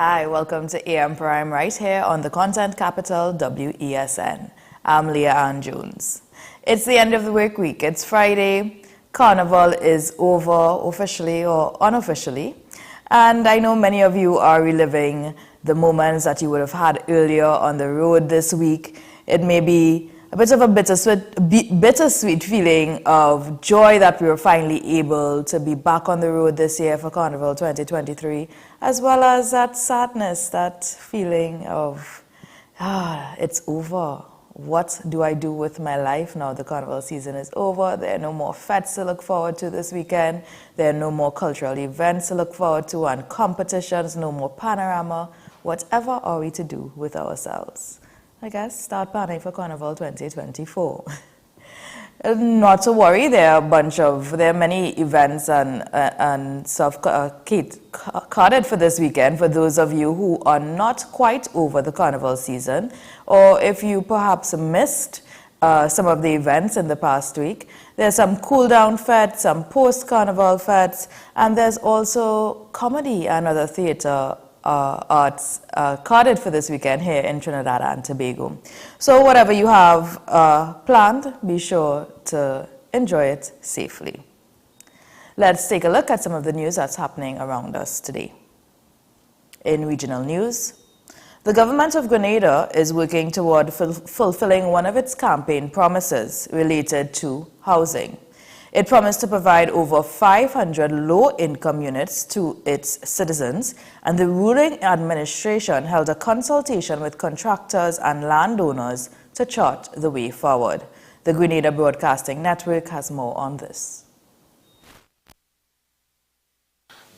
Hi, welcome to AM Prime right here on the content capital WESN. I'm Leah Ann Jones. It's the end of the work week. It's Friday. Carnival is over officially or unofficially. And I know many of you are reliving the moments that you would have had earlier on the road this week. It may be a bit of a bittersweet feeling of joy that we were finally able to be back on the road this year for Carnival 2023, as well as that sadness, that feeling of, it's over. What do I do with my life now? The Carnival season is over. There are no more fetes to look forward to this weekend. There are no more cultural events to look forward to and competitions, no more panorama. Whatever are we to do with ourselves? I guess start planning for Carnival 2024. Not to worry, there are many events and stuff carded for this weekend for those of you who are not quite over the Carnival season, or if you perhaps missed some of the events in the past week. There's some cool-down fetes, some post-Carnival fetes, and there's also comedy and other theatre arts carded for this weekend here in Trinidad and Tobago. So whatever you have planned, be sure to enjoy it safely. Let's take a look at some of the news that's happening around us today. In regional news, the government of Grenada is working toward fulfilling one of its campaign promises related to housing. It promised to provide over 500 low-income units to its citizens, and the ruling administration held a consultation with contractors and landowners to chart the way forward. The Grenada Broadcasting Network has more on this.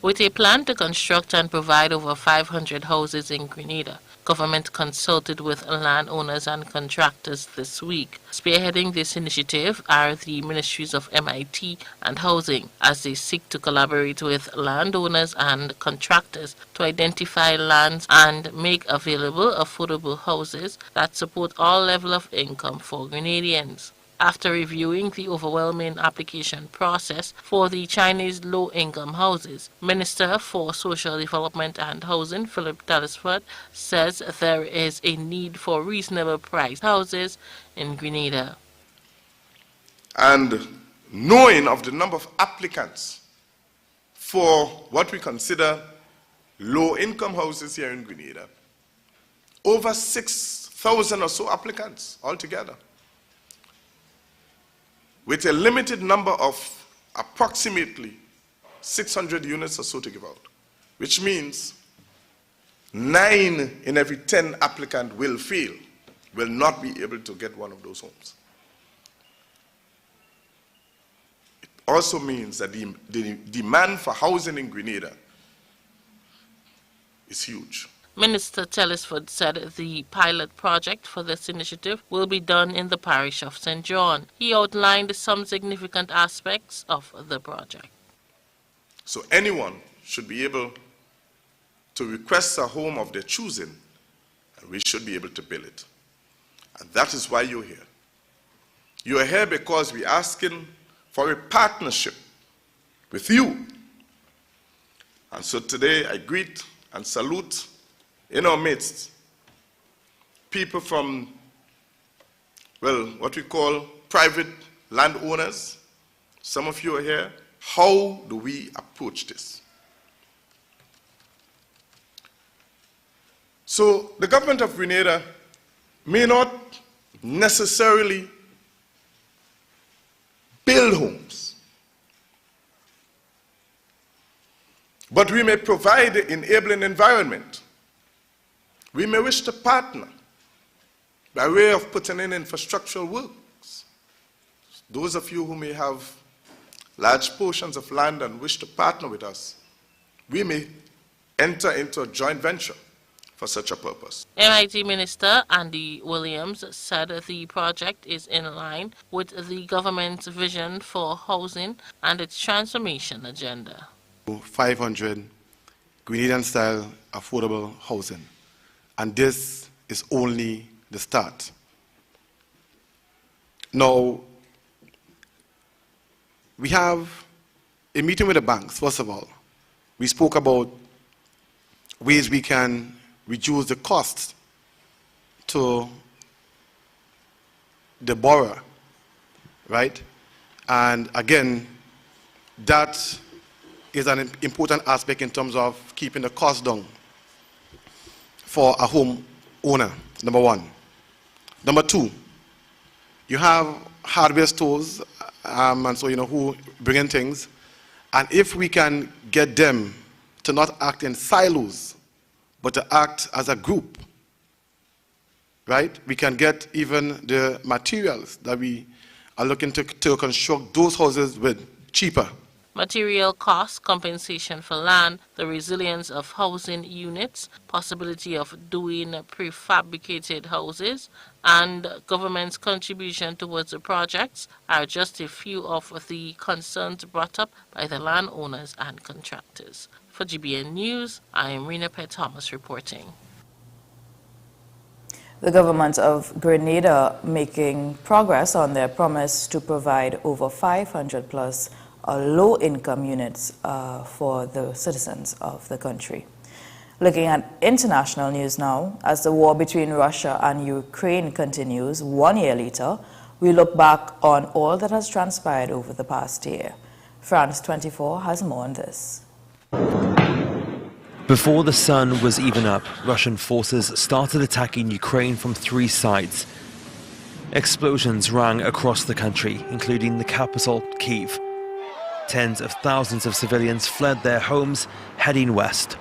With a plan to construct and provide over 500 houses in Grenada, government consulted with landowners and contractors this week. Spearheading this initiative are the Ministries of MIT and Housing, as they seek to collaborate with landowners and contractors to identify lands and make available affordable houses that support all levels of income for Grenadians. After reviewing the overwhelming application process for the Chinese low-income houses, Minister for Social Development and Housing Philip Telesford says there is a need for reasonable priced houses in Grenada. And knowing of the number of applicants for what we consider low-income houses here in Grenada, over 6,000 or so applicants altogether, with a limited number of approximately 600 units or so to give out, which means 9 in every 10 applicants will not be able to get one of those homes. It also means that the demand for housing in Grenada is huge. Minister Telesford said the pilot project for this initiative will be done in the parish of St. John. He outlined some significant aspects of the project. So anyone should be able to request a home of their choosing, and we should be able to build it. And that is why you're here. You are here because we're asking for a partnership with you. And so today I greet and salute in our midst people from, well, what we call private landowners. Some of you are here. How do we approach this? So the government of Grenada may not necessarily build homes, but we may provide the enabling environment. We may wish to partner by way of putting in infrastructural works. Those of you who may have large portions of land and wish to partner with us, we may enter into a joint venture for such a purpose. MIT Minister Andy Williams said the project is in line with the government's vision for housing and its transformation agenda. 500 Grenadian-style affordable housing. And this is only the start. Now, we have a meeting with the banks. First of all, we spoke about ways we can reduce the costs to the borrower, right? And again, that is an important aspect in terms of keeping the cost down for a home owner, number one. Number two, you have hardware stores, and so, who bring in things. And if we can get them to not act in silos, but to act as a group, right? We can get even the materials that we are looking to construct those houses with cheaper. Material costs, compensation for land, the resilience of housing units, possibility of doing prefabricated houses, and government's contribution towards the projects are just a few of the concerns brought up by the landowners and contractors. For GBN News, I am Rena Pett Thomas reporting. The government of Grenada making progress on their promise to provide over 500 plus low-income units for the citizens of the country. Looking at international news now, as the war between Russia and Ukraine continues 1 year later, we look back on all that has transpired over the past year. France 24 has more on this. Before the sun was even up, Russian forces started attacking Ukraine from 3 sides. Explosions rang across the country, including the capital, Kyiv. Tens of thousands of civilians fled their homes, heading west.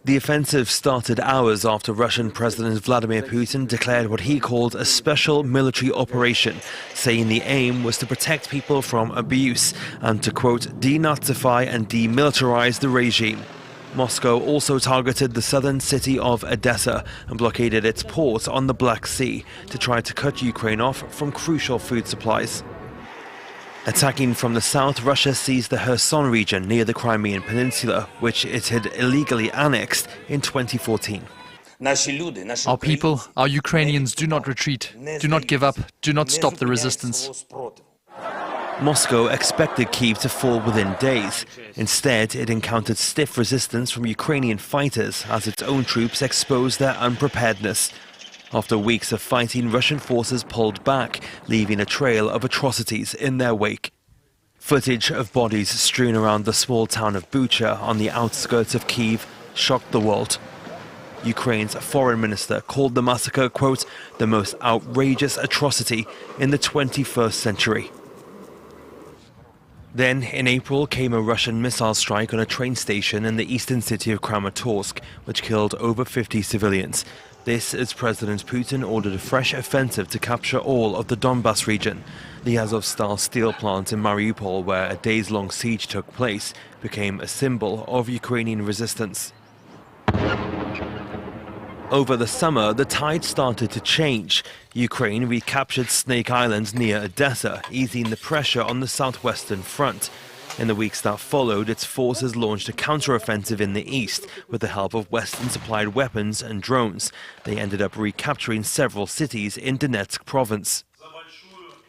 The offensive started hours after Russian President Vladimir Putin declared what he called a special military operation, saying the aim was to protect people from abuse and to, quote, denazify and demilitarize the regime. Moscow also targeted the southern city of Odessa and blockaded its port on the Black Sea to try to cut Ukraine off from crucial food supplies. Attacking from the south, Russia seized the Kherson region near the Crimean Peninsula, which it had illegally annexed in 2014. Our people, our Ukrainians, do not retreat, do not give up, do not stop the resistance. Moscow expected Kyiv to fall within days. Instead, it encountered stiff resistance from Ukrainian fighters as its own troops exposed their unpreparedness. After weeks of fighting, Russian forces pulled back, leaving a trail of atrocities in their wake. Footage of bodies strewn around the small town of Bucha on the outskirts of Kyiv shocked the world. Ukraine's foreign minister called the massacre, quote, the most outrageous atrocity in the 21st century. Then, in April, came a Russian missile strike on a train station in the eastern city of Kramatorsk, which killed over 50 civilians. This as President Putin ordered a fresh offensive to capture all of the Donbas region. The Azovstal steel plant in Mariupol, where a days-long siege took place, became a symbol of Ukrainian resistance. Over the summer, the tide started to change. Ukraine recaptured Snake Island near Odessa, easing the pressure on the southwestern front. In the weeks that followed, its forces launched a counteroffensive in the east with the help of Western-supplied weapons and drones. They ended up recapturing several cities in Donetsk province.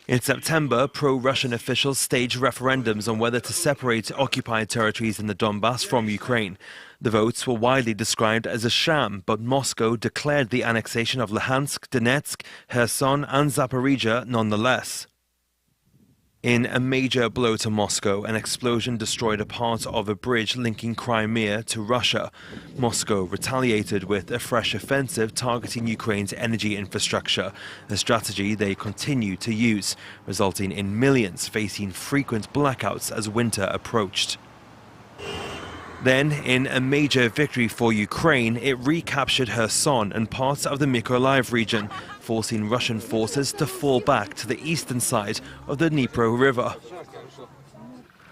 In September, pro-Russian officials staged referendums on whether to separate occupied territories in the Donbas from Ukraine. The votes were widely described as a sham, but Moscow declared the annexation of Luhansk, Donetsk, Kherson and Zaporizhia nonetheless. In a major blow to Moscow, an explosion destroyed a part of a bridge linking Crimea to Russia. Moscow retaliated with a fresh offensive targeting Ukraine's energy infrastructure, a strategy they continue to use, resulting in millions facing frequent blackouts as winter approached. Then, in a major victory for Ukraine, it recaptured Kherson and parts of the Mykolaiv region, forcing Russian forces to fall back to the eastern side of the Dnipro River.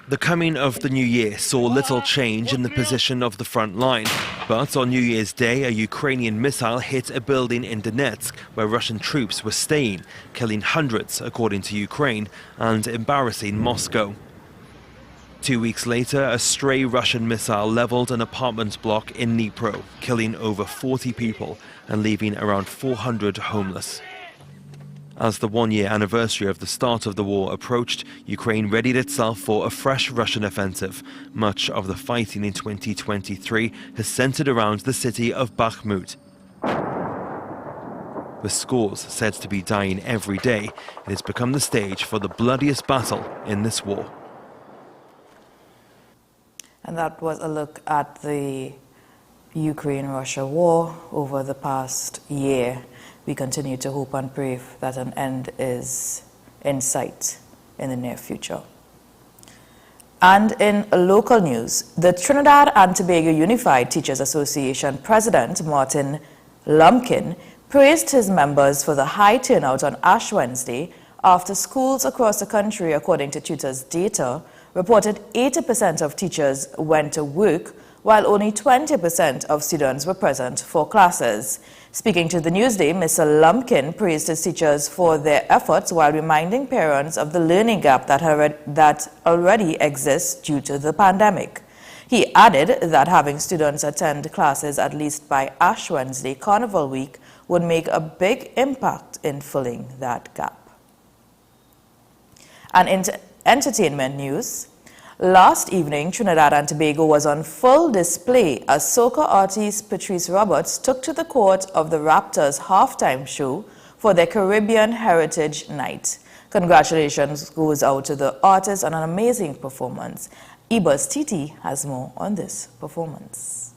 The coming of the new year saw little change in the position of the front line, but on New Year's Day, a Ukrainian missile hit a building in Donetsk where Russian troops were staying, killing hundreds, according to Ukraine, and embarrassing Moscow. 2 weeks later, a stray Russian missile leveled an apartment block in Dnipro, killing over 40 people and leaving around 400 homeless. As the one-year anniversary of the start of the war approached, Ukraine readied itself for a fresh Russian offensive. Much of the fighting in 2023 has centered around the city of Bakhmut. With scores said to be dying every day, it has become the stage for the bloodiest battle in this war. And that was a look at the Ukraine-Russia war over the past year. We continue to hope and pray that an end is in sight in the near future. And in local news, the Trinidad and Tobago Unified Teachers Association President Martin Lumpkin praised his members for the high turnout on Ash Wednesday after schools across the country, according to tutors' data, reported 80% of teachers went to work, while only 20% of students were present for classes. Speaking to the Newsday, Mr. Lumpkin praised his teachers for their efforts while reminding parents of the learning gap that already exists due to the pandemic. He added that having students attend classes at least by Ash Wednesday Carnival Week would make a big impact in filling that gap. And in entertainment news, last evening, Trinidad and Tobago was on full display as soca artist Patrice Roberts took to the court of the Raptors halftime show for their Caribbean Heritage Night. Congratulations goes out to the artist on an amazing performance. ICNTT has more on this performance.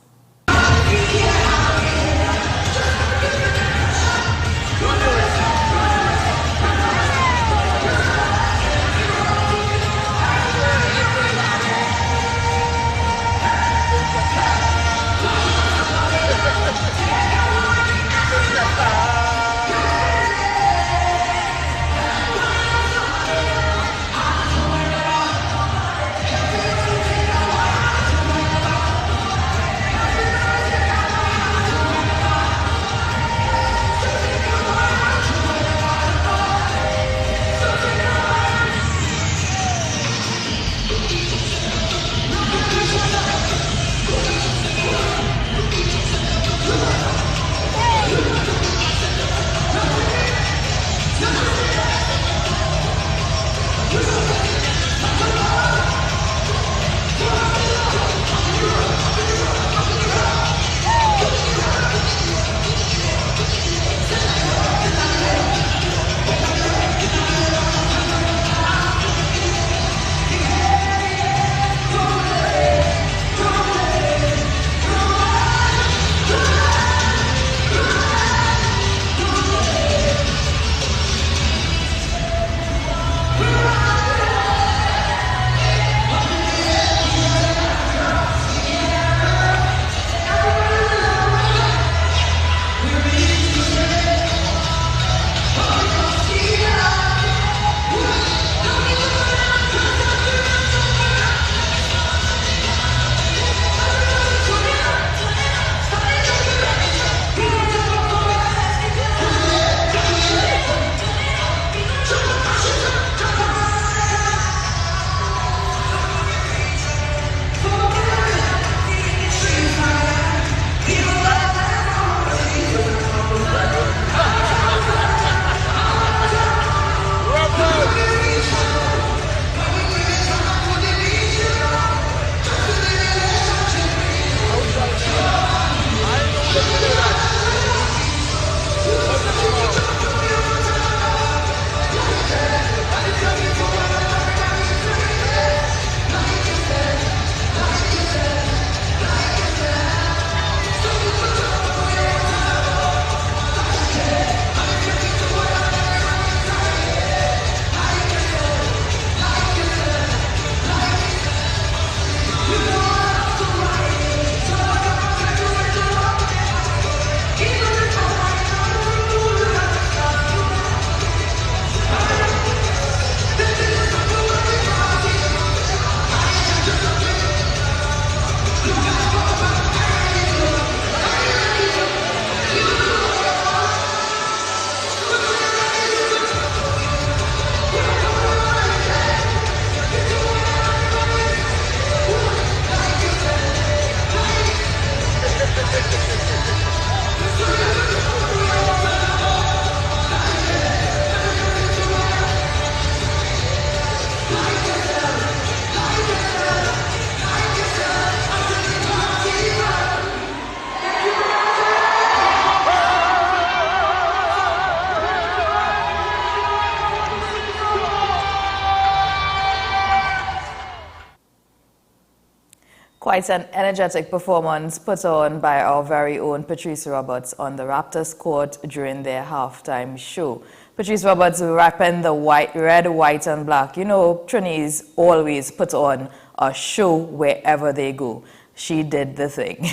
Quite an energetic performance put on by our very own Patrice Roberts on the Raptors court during their halftime show. Patrice Roberts repping the red, white and black. You know, Trinis always put on a show wherever they go. She did the thing.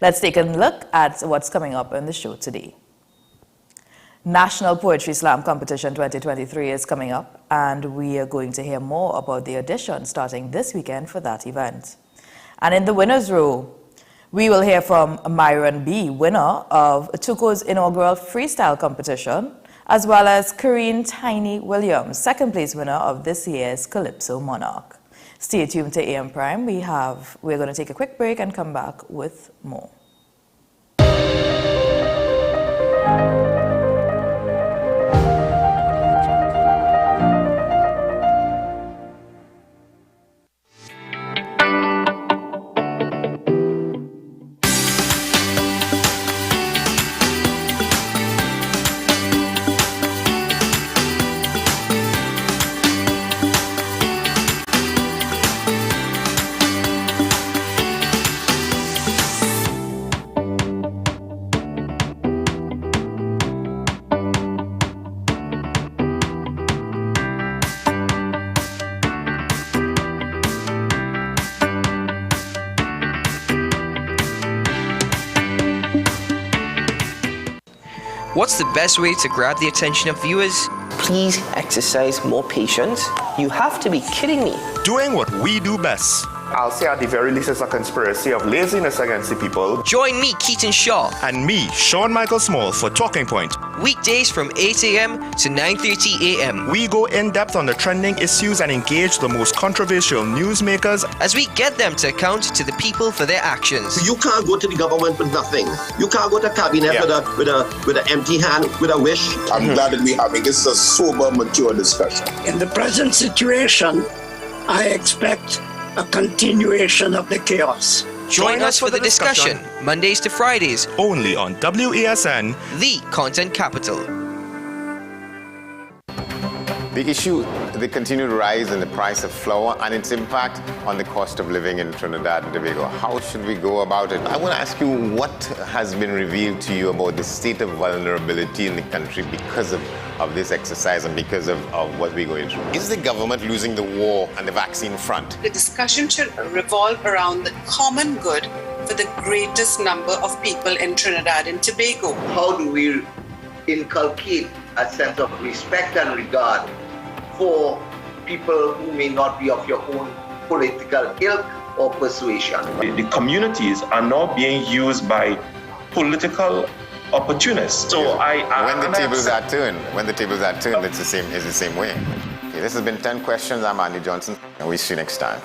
Let's take a look at what's coming up in the show today. National Poetry Slam Competition 2023 is coming up, and we are going to hear more about the audition starting this weekend for that event. And in the winners row, we will hear from Myron B., winner of Tuco's inaugural freestyle competition, as well as Karine Tiny Williams, second place winner of this year's Calypso Monarch. Stay tuned to AM Prime. We're going to take a quick break and come back with more. What's the best way to grab the attention of viewers? Please exercise more patience. You have to be kidding me. Doing what we do best. I'll say at the very least it's a conspiracy of laziness against the people. Join me, Keaton Shaw. And me, Sean Michael Small, for Talking Point. Weekdays from 8 a.m. to 9:30 a.m. We go in-depth on the trending issues and engage the most controversial newsmakers as we get them to account to the people for their actions. You can't go to the government with nothing. You can't go to cabinet with an empty hand, with a wish. I'm glad that we're having this a sober, mature discussion. In the present situation, I expect a continuation of the chaos. Join us for the discussion, Mondays to Fridays, only on WESN, the content capital. The issue, the continued rise in the price of flour and its impact on the cost of living in Trinidad and Tobago. How should we go about it? I want to ask you what has been revealed to you about the state of vulnerability in the country because of this exercise and because of what we're going through. Is the government losing the war on the vaccine front? The discussion should revolve around the common good for the greatest number of people in Trinidad and Tobago. How do we inculcate a sense of respect and regard for people who may not be of your own political ilk or persuasion? The communities are now being used by political opportunists. So when the tables are turned, it's the same way. Okay, this has been 10 questions. I'm Andy Johnson, and we'll see you next time.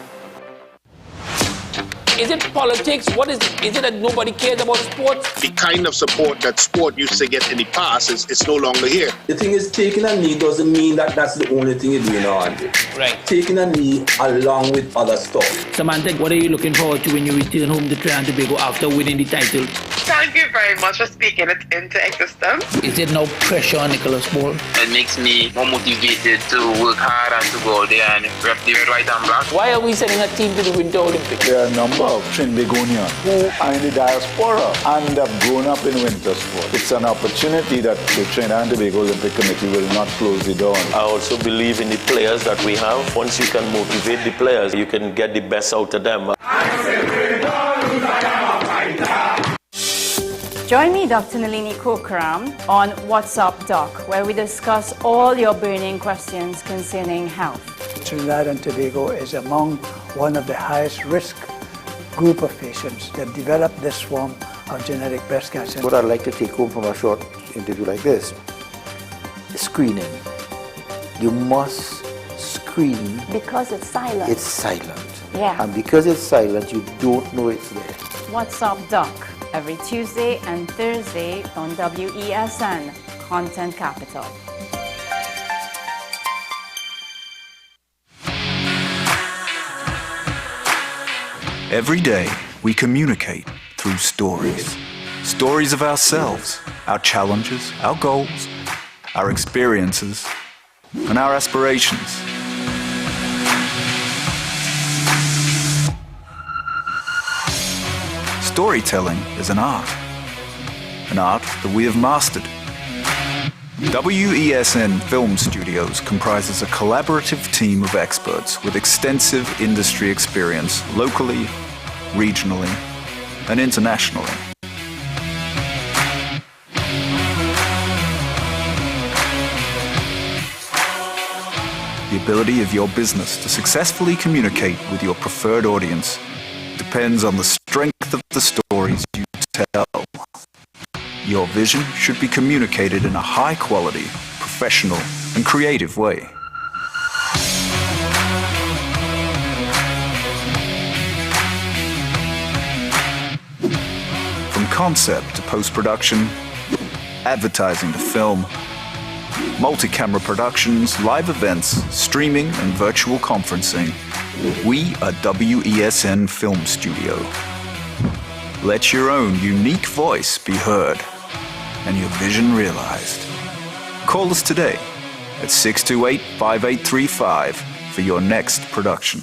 Is it politics? What is it? Is it that nobody cares about sports? The kind of support that sport used to get in the past is no longer here. The thing is, taking a knee doesn't mean that that's the only thing you're doing now, Andy. Right. Taking a knee along with other stuff. Samantha, what are you looking forward to when you return home to Trinidad and Tobago after winning the title? Thank you very much for speaking it into existence. Is there no pressure on Nicholas Paul? It makes me more motivated to work hard and to go out there and rep the red, white and black. Why are we sending a team to the Winter Olympics? There are a number of Trinbagonians who are in the diaspora and have grown up in winter sport. It's an opportunity that the Trinidad and Tobago Olympic Committee will not close the door on. I also believe in the players that we have. Once you can motivate the players, you can get the best out of them. Join me, Dr. Nalini Kokram, on What's Up Doc, where we discuss all your burning questions concerning health. Trinidad and Tobago is among one of the highest risk group of patients that develop this form of genetic breast cancer. What I'd like to take home from a short interview like this is screening. You must screen. Because it's silent. It's silent. Yeah. And because it's silent, you don't know it's there. What's Up Doc, every Tuesday and Thursday on WESN, Content Capital. Every day, we communicate through stories. Stories of ourselves, our challenges, our goals, our experiences, and our aspirations. storytelling is an art that we have mastered. WESN Film Studios comprises a collaborative team of experts with extensive industry experience locally, regionally, and internationally. The ability of your business to successfully communicate with your preferred audience depends on the strength of the stories you tell. Your vision should be communicated in a high-quality, professional, and creative way. From concept to post-production, advertising to film, multi-camera productions, live events, streaming, and virtual conferencing, we are WESN Film Studio. Let your own unique voice be heard and your vision realized. Call us today at 628-5835 for your next production.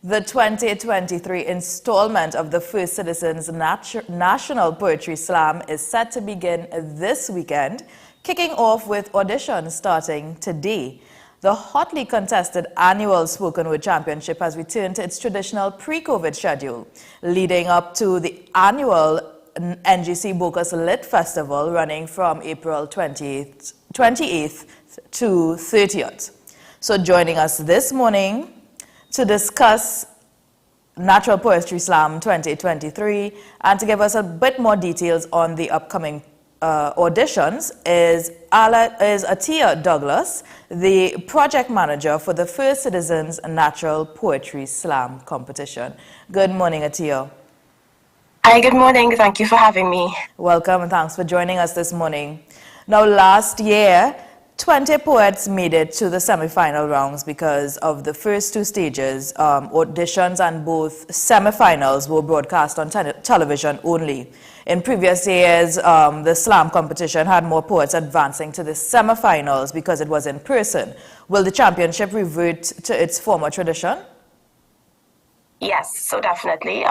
The 2023 installment of the First Citizens National Poetry Slam is set to begin this weekend, kicking off with auditions starting today. The hotly contested annual Spoken Word Championship has returned to its traditional pre-COVID schedule, leading up to the annual NGC Bocas Lit Festival running from April 28th to 30th. So joining us this morning to discuss Natural Poetry Slam 2023 and to give us a bit more details on the upcoming auditions is Atia Douglas, the project manager for the First Citizens Natural Poetry Slam competition. Good morning, Atia. Hi, good morning. Thank you for having me. Welcome and thanks for joining us this morning. Now, last year, 20 poets made it to the semi-final rounds because of the first two stages. Auditions and both semi-finals were broadcast on television only. In previous years, the slam competition had more poets advancing to the semi-finals because it was in person. Will the championship revert to its former tradition? Yes, so definitely.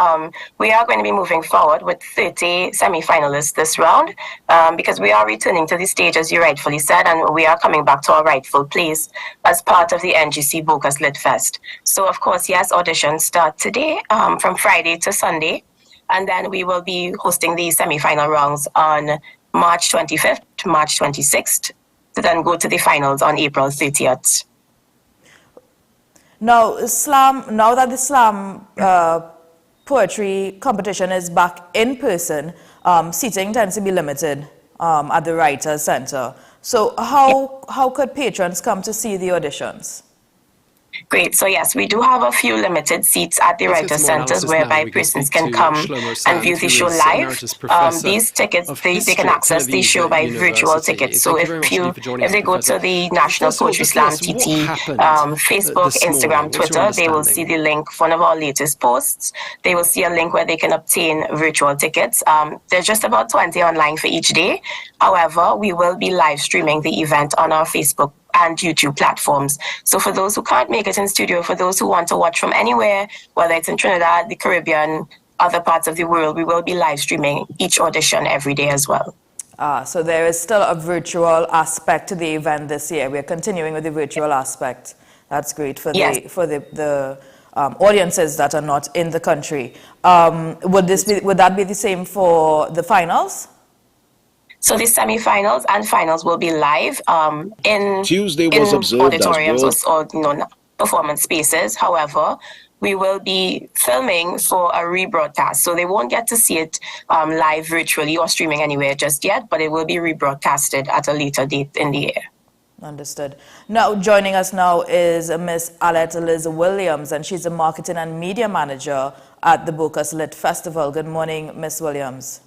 We are going to be moving forward with 30 semi-finalists this round because we are returning to the stage, as you rightfully said, and we are coming back to our rightful place as part of the NGC Bocas Lit Fest. So, of course, yes, auditions start today from Friday to Sunday, and then we will be hosting the semi-final rounds on March 25th, March 26th, to then go to the finals on April 30th. Now that the slam poetry competition is back in person, seating tends to be limited at the Writers' Center. So how could patrons come to see the auditions? Great. So yes, we do have a few limited seats at the Writers' Centers whereby persons can come and view the show live. These tickets, they can access the show by virtual tickets. So if they go to the National Poetry Slam TT Facebook, Instagram, Twitter, they will see the link for one of our latest posts. They will see a link where they can obtain virtual tickets. There's just about 20 online for each day. However, we will be live streaming the event on our Facebook and YouTube platforms. So for those who can't make it in studio, for those who want to watch from anywhere, whether it's in Trinidad, the Caribbean, other parts of the world, we will be live streaming each audition every day as well. So there is still a virtual aspect to the event this year. We're continuing with the virtual aspect. That's great for the audiences that are not in the country. Would that be the same for the finals? So the semi-finals and finals will be live in auditoriums or performance spaces. However, we will be filming for a rebroadcast. So they won't get to see it live virtually or streaming anywhere just yet, but it will be rebroadcasted at a later date in the year. Understood. Now, joining us now is Miss Alette Liz Williams, and she's a marketing and media manager at the Bocas Lit Festival. Good morning, Miss Williams.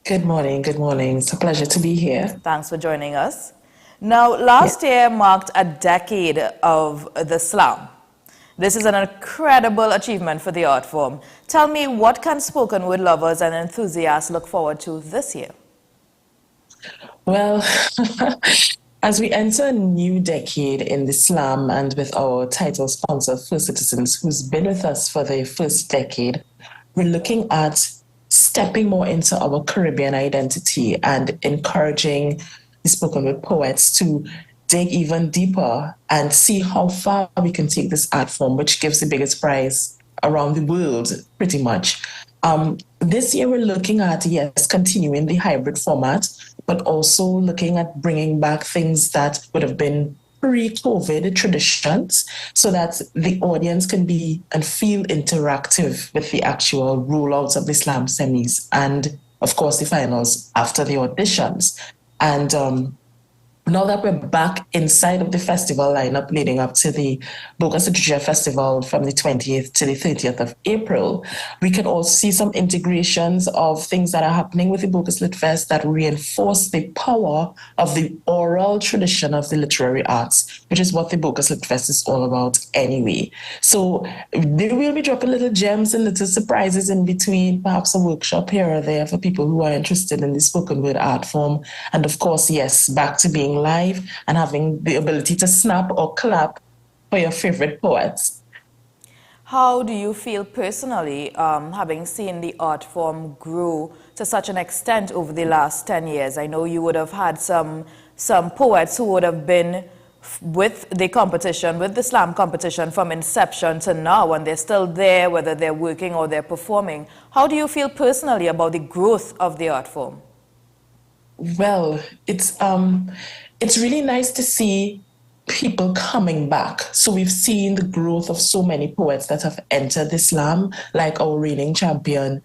Good morning. Good morning. It's a pleasure to be here. Thanks for joining us. Now, last year marked a decade of the slam. This is an incredible achievement for the art form. Tell me, what can spoken word lovers and enthusiasts look forward to this year? Well, as we enter a new decade in the slam and with our title sponsor, First Citizens, who's been with us for the first decade, we're looking at stepping more into our Caribbean identity and encouraging the spoken word poets to dig even deeper and see how far we can take this art form, which gives the biggest prize around the world, pretty much. This year, we're looking at, yes, continuing the hybrid format, but also looking at bringing back things that would have been pre-COVID traditions so that the audience can be and feel interactive with the actual rollouts of the slam semis and, of course, the finals after the auditions. And now that we're back inside of the festival lineup leading up to the Bogus Literature Festival from the 20th to the 30th of April, we can also see some integrations of things that are happening with the Bogus Lit Fest that reinforce the power of the oral tradition of the literary arts, which is what the Bogus Lit Fest is all about anyway. So they will be dropping little gems and little surprises in between, perhaps a workshop here or there for people who are interested in the spoken word art form. And of course, yes, back to being live and having the ability to snap or clap for your favorite poets. How do you feel personally, having seen the art form grow to such an extent over the last 10 years? I know you would have had some poets who would have been with the competition, with the slam competition from inception to now, and they're still there, whether they're working or they're performing. How do you feel personally about the growth of the art form? Well, it's really nice to see people coming back. So we've seen the growth of so many poets that have entered the slam, like our reigning champion,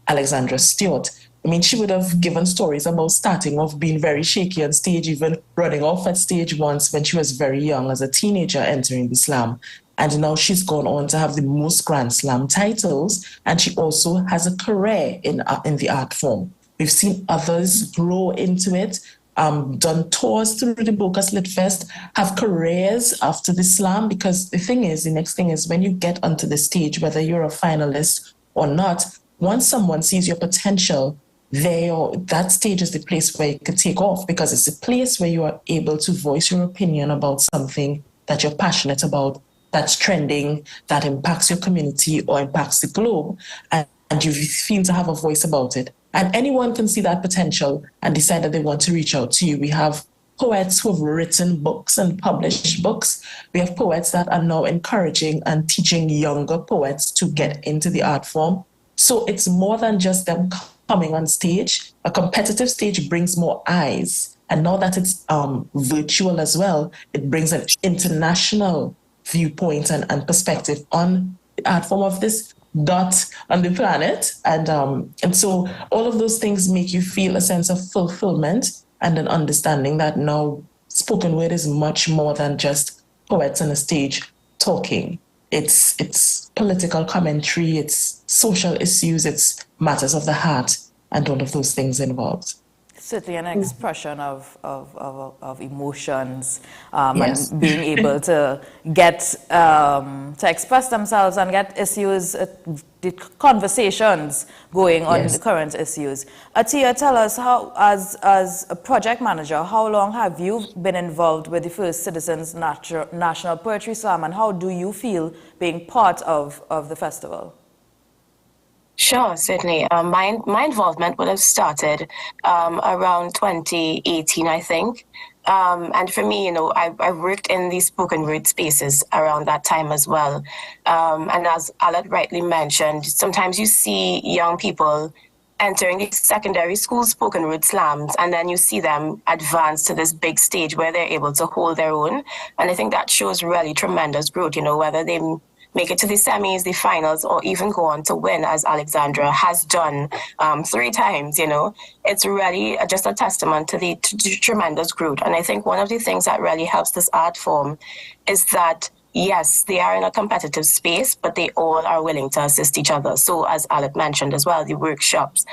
Alexandra Stewart. I mean, she would have given stories about starting off being very shaky on stage, even running off at stage once when she was very young as a teenager entering the slam. And now she's gone on to have the most Grand Slam titles, and she also has a career in the art form. We've seen others grow into it, done tours through the Bogus Lit Fest, have careers after the slam, because the next thing is when you get onto the stage, whether you're a finalist or not, once someone sees your potential, that stage is the place where you can take off, because it's a place where you are able to voice your opinion about something that you're passionate about, that's trending, that impacts your community or impacts the globe, and you feel to have a voice about it. And anyone can see that potential and decide that they want to reach out to you. We have poets who have written books and published books. We have poets that are now encouraging and teaching younger poets to get into the art form. So it's more than just them coming on stage. A competitive stage brings more eyes. And now that it's virtual as well, it brings an international viewpoint and perspective on the art form of this dot on the planet. And so all of those things make you feel a sense of fulfillment and an understanding that now spoken word is much more than just poets on a stage talking. It's political commentary, it's social issues, it's matters of the heart, and all of those things involved. Certainly an expression of emotions, Yes. and being able to get to express themselves and get issues, the conversations going on Yes. the current issues. Atia, tell us, how, as a project manager, how long have you been involved with the First Citizens National Poetry Slam, and how do you feel being part of the festival? Sure, certainly. My involvement would have started around 2018, I think. And for me, I worked in these spoken word spaces around that time as well. And as Alet rightly mentioned, sometimes you see young people entering the secondary school spoken word slams, and then you see them advance to this big stage where they're able to hold their own. And I think that shows really tremendous growth, whether they make it to the semis, the finals, or even go on to win, as Alexandra has done 3 times, It's really just a testament to the tremendous growth. And I think one of the things that really helps this art form is that, yes, they are in a competitive space, but they all are willing to assist each other. So as Alec mentioned as well, the workshops,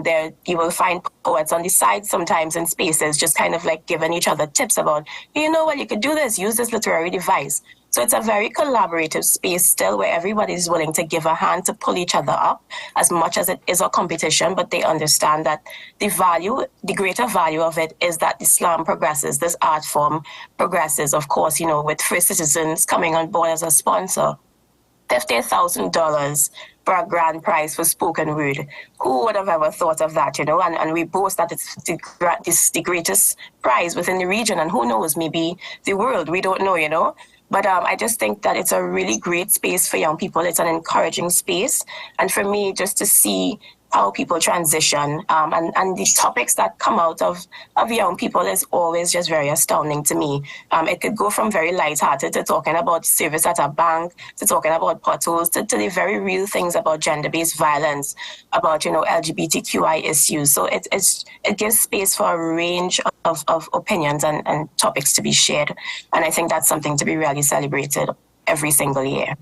there you will find poets on the side sometimes in spaces just kind of like giving each other tips about, you could do this, use this literary device. So it's a very collaborative space still where everybody is willing to give a hand to pull each other up as much as it is a competition, but they understand that the greater value of it is that Islam progresses, this art form progresses, of course, with First Citizens coming on board as a sponsor. $50,000 for a grand prize for spoken word. Who would have ever thought of that, And we boast that it's the greatest prize within the region, and who knows, maybe the world, we don't know, But I just think that it's a really great space for young people. It's an encouraging space. And for me, just to see how people transition and the topics that come out of young people is always just very astounding to me. It could go from very lighthearted to talking about service at a bank, to talking about potholes, to the very real things about gender-based violence, about, LGBTQI issues. So it gives space for a range of opinions and topics to be shared. And I think that's something to be really celebrated every single year.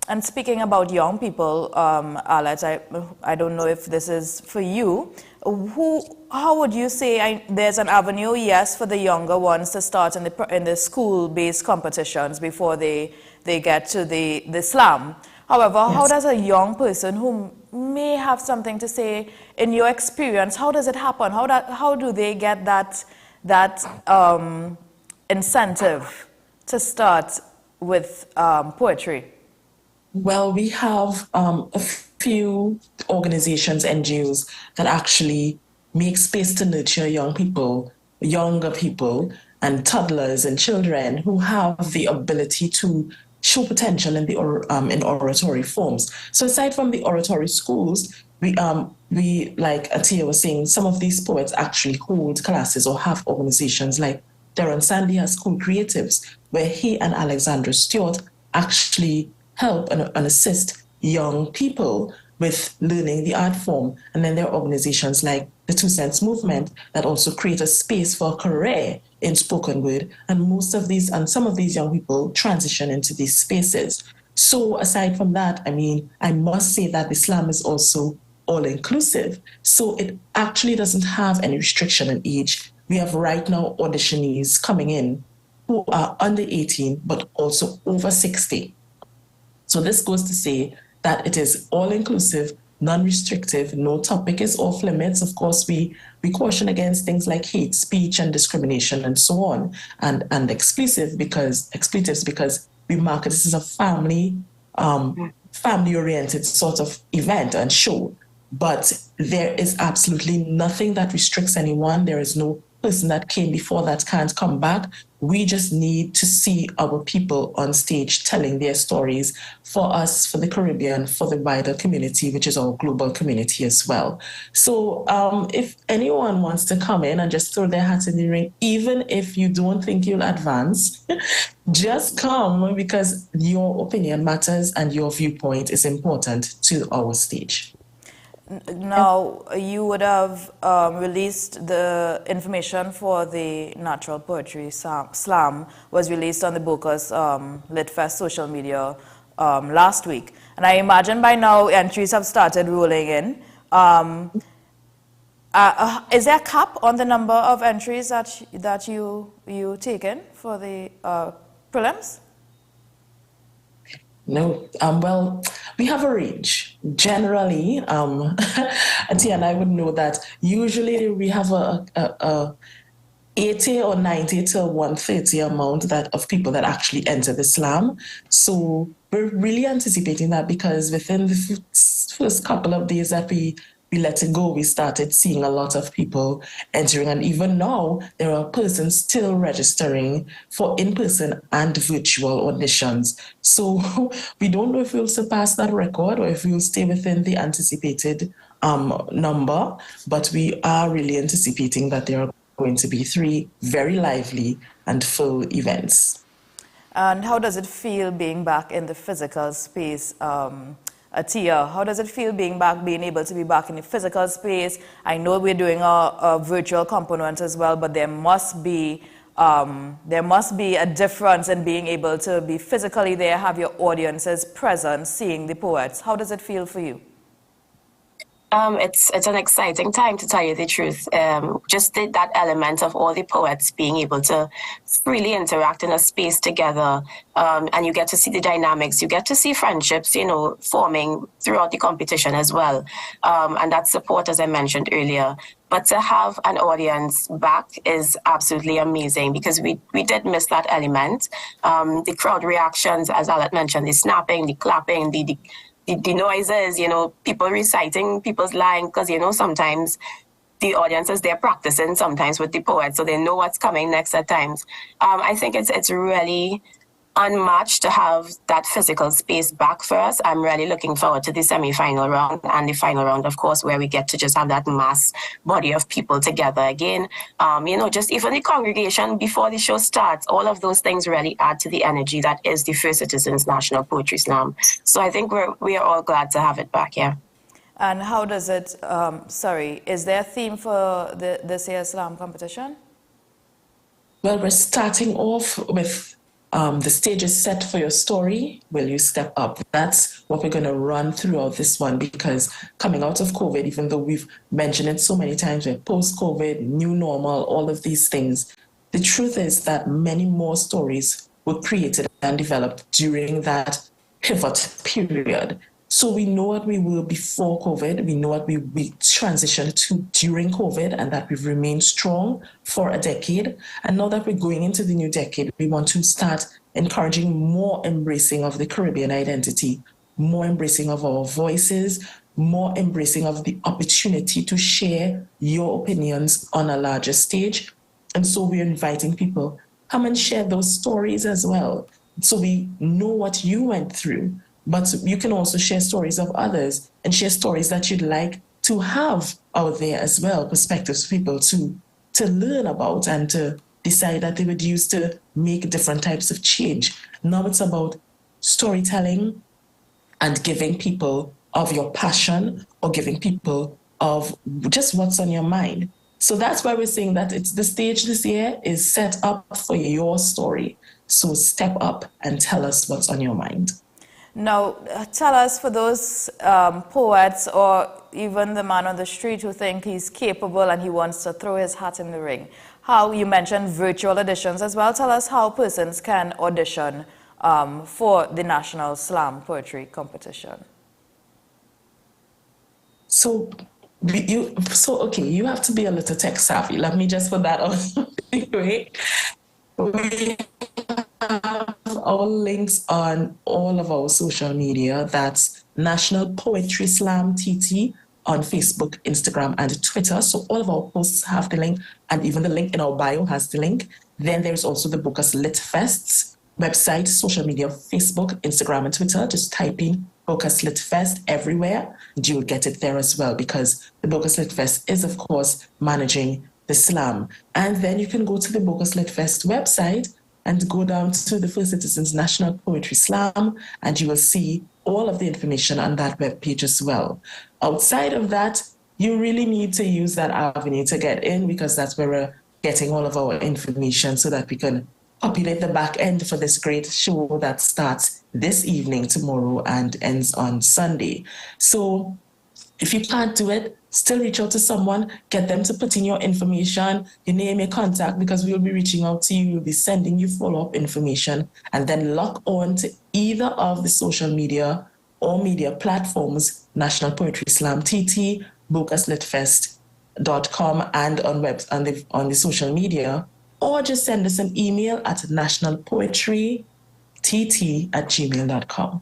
And speaking about young people, Alex, I don't know if this is for you. How would you say there's an avenue, yes, for the younger ones to start in the school-based competitions before they get to the slam? However, yes. How does a young person who may have something to say, in your experience, how does it happen? How do they get that incentive to start with poetry? Well, we have a few organizations, NGOs, that actually make space to nurture younger people, and toddlers and children who have the ability to show potential in oratory forms. So aside from the oratory schools, we like Atia was saying, some of these poets actually hold classes or have organizations like Darren Sandy has School Creatives, where he and Alexandra Stewart actually help and assist young people with learning the art form. And then there are organizations like the 2 Cents Movement that also create a space for a career in spoken word. And some of these young people transition into these spaces. So aside from that, I must say that Islam is also all-inclusive. So it actually doesn't have any restriction in age. We have right now auditionees coming in who are under 18, but also over 60. So this goes to say that it is all-inclusive, non-restrictive, no topic is off limits. Of course, we caution against things like hate speech and discrimination and so on, and expletives because we market this as a family-oriented sort of event and show. But there is absolutely nothing that restricts anyone. There is no person that came before that can't come back. We just need to see our people on stage telling their stories for us, for the Caribbean, for the wider community, which is our global community as well. So if anyone wants to come in and just throw their hat in the ring, even if you don't think you'll advance, just come, because your opinion matters and your viewpoint is important to our stage. Now, you would have released the information for the Natural Poetry Slam was released on the Bocas LitFest social media last week. And I imagine by now entries have started rolling in. Is there a cap on the number of entries that you taken for the prelims? No, well, we have a range. Generally, Auntie and I would know that usually we have a 80 or 90 to 130 amount of people that actually enter the slam. So we're really anticipating that, because within the first couple of days that we let it go, we started seeing a lot of people entering. And even now, there are persons still registering for in-person and virtual auditions. So we don't know if we'll surpass that record or if we'll stay within the anticipated number, but we are really anticipating that there are going to be 3 very lively and full events. And how does it feel being back in the physical space? Atia, how does it feel being able to be back in the physical space? I know we're doing a virtual component as well, but there must be a difference in being able to be physically there, have your audiences present, seeing the poets. How does it feel for you? It's an exciting time, to tell you the truth. Just that element of all the poets being able to freely interact in a space together, and you get to see the dynamics, you get to see friendships, forming throughout the competition as well, and that support, as I mentioned earlier. But to have an audience back is absolutely amazing, because we did miss that element. The crowd reactions, as Alat mentioned, the snapping, the clapping, the noises, people reciting people's lines, because, sometimes the audience is there practicing sometimes with the poets, so they know what's coming next at times. I think it's really unmatched to have that physical space back for us. I'm really looking forward to the semi-final round and the final round, of course, where we get to just have that mass body of people together again. Just even the congregation before the show starts, all of those things really add to the energy that is the First Citizens National Poetry Slam. So I think we are all glad to have it back here. And how does it, is there a theme for this year's slam competition? Well, we're starting off with the stage is set for your story. Will you step up? That's what we're going to run throughout this one, because coming out of COVID, even though we've mentioned it so many times, we're post-COVID, new normal, all of these things, the truth is that many more stories were created and developed during that pivot period. So we know what we were before COVID, we know what we transitioned to during COVID, and that we've remained strong for a decade. And now that we're going into the new decade, we want to start encouraging more embracing of the Caribbean identity, more embracing of our voices, more embracing of the opportunity to share your opinions on a larger stage. And so we're inviting people, come and share those stories as well. So we know what you went through. But you can also share stories of others and share stories that you'd like to have out there as well, perspectives for people to learn about and to decide that they would use to make different types of change. Now it's about storytelling and giving people of your passion, or giving people of just what's on your mind. So that's why we're saying that it's the stage this year is set up for your story. So step up and tell us what's on your mind. Now, tell us, for those poets or even the man on the street who think he's capable and he wants to throw his hat in the ring, how you mentioned virtual auditions as well. Tell us how persons can audition for the National Slam Poetry Competition. So you have to be a little tech savvy. Let me just put that on. Anyway, we have our links on all of our social media. That's National Poetry Slam TT on Facebook, Instagram, and Twitter. So all of our posts have the link, and even the link in our bio has the link. Then there's also the Book Us Lit Fests website, social media, Facebook, Instagram, and Twitter. Just type in Book Us Lit Fest everywhere, and you will get it there as well, because the Book Us Lit Fest is, of course, managing the slam. And then you can go to the Book Us Lit Fest website and go down to the First Citizens National Poetry Slam, and you will see all of the information on that webpage as well. Outside of that, you really need to use that avenue to get in, because that's where we're getting all of our information so that we can populate the back end for this great show that starts this evening, tomorrow, and ends on Sunday. So if you can't do it, still reach out to someone, get them to put in your information, your name, your contact, because we'll be reaching out to you, we'll be sending you follow-up information, and then log on to either of the social media or media platforms, National Poetry Slam TT, BookUsLitFest.com, and on the social media, or just send us an email at nationalpoetrytt@gmail.com.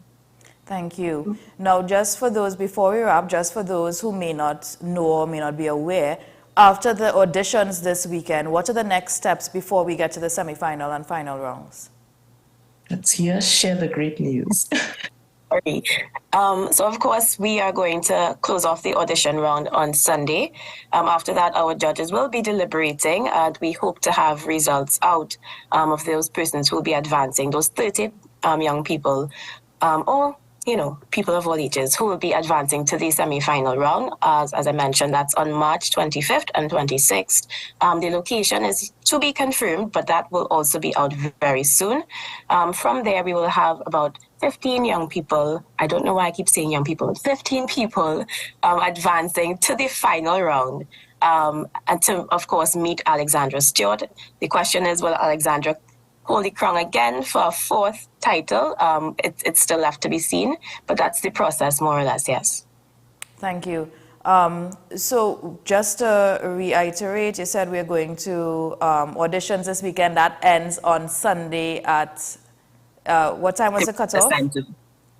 Thank you. Now, just for those, before we wrap, just for those who may not know or may not be aware, after the auditions this weekend, what are the next steps before we get to the semi-final and final rounds? Let's share the great news. So, of course, we are going to close off the audition round on Sunday. After that, our judges will be deliberating, and we hope to have results out of those persons who will be advancing, those 30 young people, or people of all ages who will be advancing to the semi-final round. As I mentioned, that's on March 25th and 26th. The location is to be confirmed, but that will also be out very soon. From there, we will have about 15 young people, I don't know why I keep saying young people, 15 people advancing to the final round and to, of course, meet Alexandra Stewart. The question is, will Alexandra hold the crown again for a fourth title? It's still left to be seen, but that's the process, more or less, yes. Thank you. So just to reiterate, you said we're going to auditions this weekend. That ends on Sunday at, what time was the cutoff?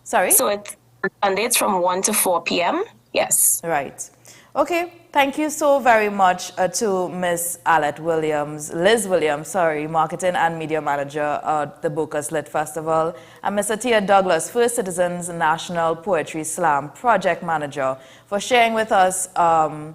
Sorry? So it's Sunday, it's from 1 to 4 p.m. Yes. Right. Okay. Thank you so very much to Miss Liz Williams, Marketing and Media Manager at the Bocas Lit Festival, and Mr. Tia Douglas, First Citizens National Poetry Slam Project Manager, for sharing with us a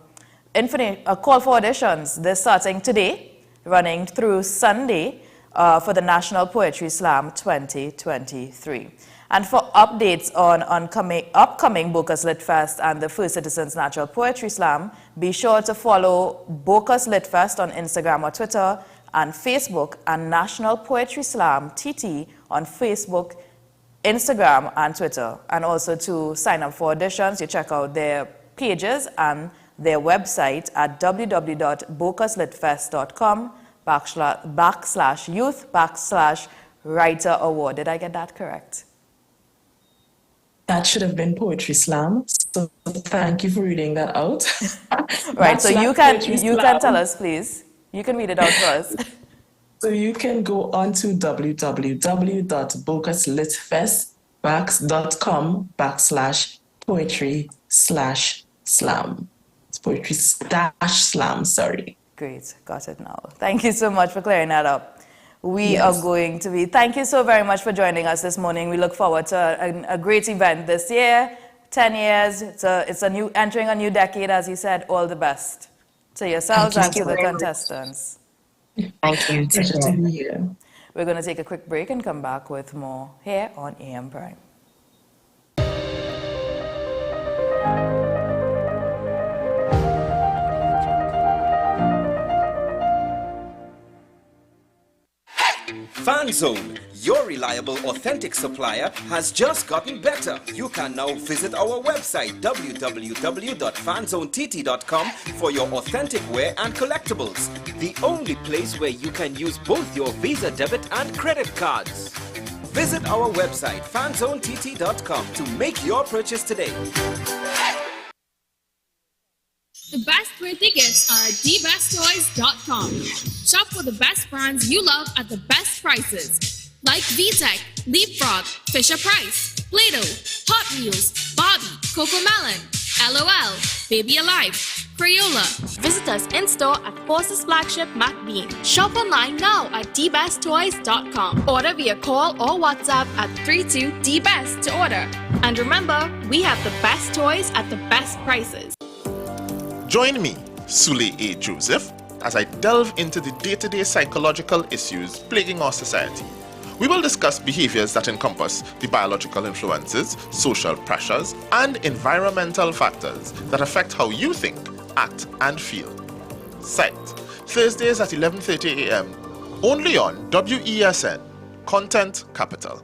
call for auditions. They're starting today, running through Sunday for the National Poetry Slam 2023. And for updates on upcoming Bocas Lit Fest and the First Citizens Natural Poetry Slam, be sure to follow Bocas Lit Fest on Instagram or Twitter and Facebook, and National Poetry Slam TT on Facebook, Instagram, and Twitter. And also to sign up for auditions, you check out their pages and their website at www.bocaslitfest.com/youth/writer award. Did I get that correct? That should have been Poetry Slam. So thank you for reading that out. Right. So you can tell us, please. You can read it out for us. So you can go on to www.bocaslitfest.com/poetry/slam. It's poetry/slam, sorry. Great. Got it now. Thank you so much for clearing that up. We are going to be, thank you so very much for joining us this morning. We look forward to a great event this year, 10 years. It's entering a new decade, as you said. All the best to yourselves and to the contestants. Thank you. We're going to take a quick break and come back with more here on AM Prime. FanZone, your reliable, authentic supplier, has just gotten better. You can now visit our website www.fanzonett.com for your authentic wear and collectibles. The only place where you can use both your Visa debit and credit cards. Visit our website fanzonett.com to make your purchase today. The best birthday gifts are at dbesttoys.com. Shop for the best brands you love at the best prices. Like VTech, Leapfrog, Fisher-Price, Play-Doh, Hot Wheels, Barbie, Cocomelon, LOL, Baby Alive, Crayola. Visit us in-store at Forces Flagship MacBean. Shop online now at dbesttoys.com. Order via call or WhatsApp at 32DBEST to order. And remember, we have the best toys at the best prices. Join me, Sule A. Joseph, as I delve into the day-to-day psychological issues plaguing our society. We will discuss behaviors that encompass the biological influences, social pressures, and environmental factors that affect how you think, act, and feel. Sight, Thursdays at 11:30 a.m., only on WESN, Content Capital.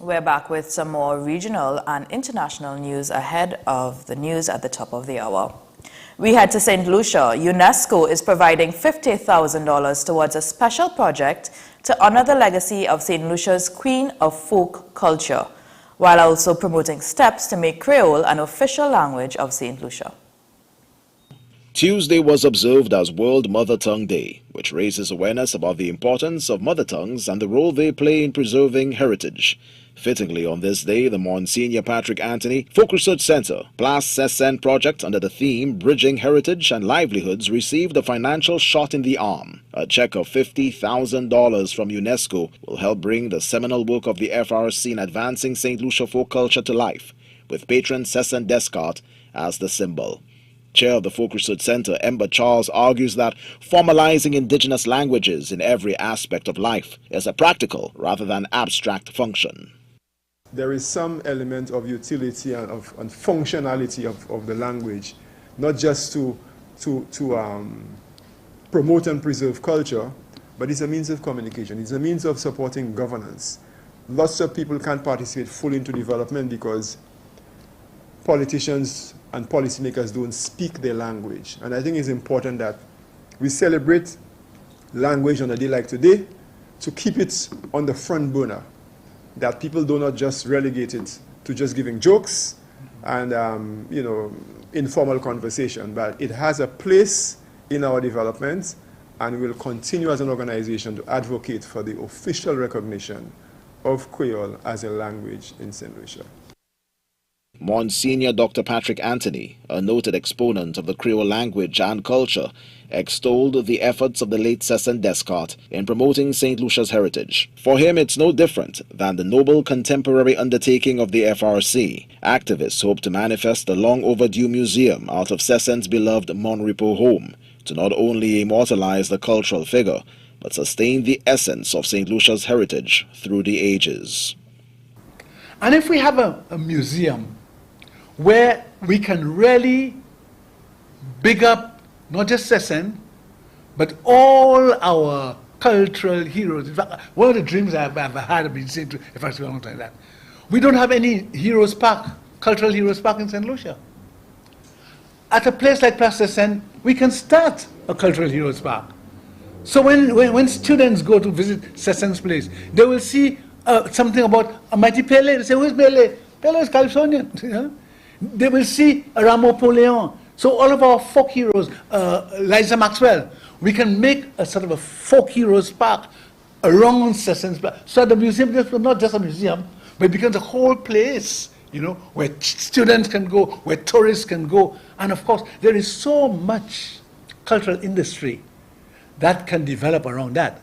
We're back with some more regional and international news ahead of the news at the top of the hour. We head to St. Lucia. UNESCO is providing $50,000 towards a special project to honor the legacy of St. Lucia's Queen of Folk Culture, while also promoting steps to make Creole an official language of St. Lucia. Tuesday was observed as World Mother Tongue Day, which raises awareness about the importance of mother tongues and the role they play in preserving heritage. Fittingly, on this day, the Monsignor Patrick Anthony Folk Research Center Place wesn project under the theme Bridging Heritage and Livelihoods received a financial shot in the arm. A check of $50,000 from UNESCO will help bring the seminal work of the FRC in advancing St. Lucia folk culture to life, with patron Cessan Descartes as the symbol. Chair of the Folk Research Center, Ember Charles, argues that formalizing indigenous languages in every aspect of life is a practical rather than abstract function. There is some element of utility and functionality of the language not just to promote and preserve culture, but it's a means of communication. It's a means of supporting governance. Lots of people can't participate fully into development because politicians and policymakers don't speak their language. And I think it's important that we celebrate language on a day like today to keep it on the front burner, that people do not just relegate it to just giving jokes and informal conversation, but it has a place in our development, and we will continue as an organization to advocate for the official recognition of Creole as a language in St. Lucia. Monsignor Dr. Patrick Anthony, a noted exponent of the Creole language and culture, extolled the efforts of the late Cessin Descartes in promoting St. Lucia's heritage. For him, it's no different than the noble contemporary undertaking of the FRC. Activists hope to manifest the long overdue museum out of Cessin's beloved Monrepo home to not only immortalize the cultural figure, but sustain the essence of St. Lucia's heritage through the ages. And if we have a museum where we can really big up not just Cessin, but all our cultural heroes. In fact, one of the dreams I've had of being saying if I say something like that, we don't have any heroes park, cultural heroes park in St. Lucia. At a place like Place Cessin, we can start a cultural heroes park. So when students go to visit Cessin's place, they will see something about a mighty Pele. They say, who is Pele? Pele is Calypsonian. You know? They will see a Rameau-Poléon. So all of our folk heroes, Liza Maxwell, we can make a sort of a folk heroes park around Cessin's place. So the museum is not just a museum, but it becomes a whole place, where students can go, where tourists can go. And of course, there is so much cultural industry that can develop around that.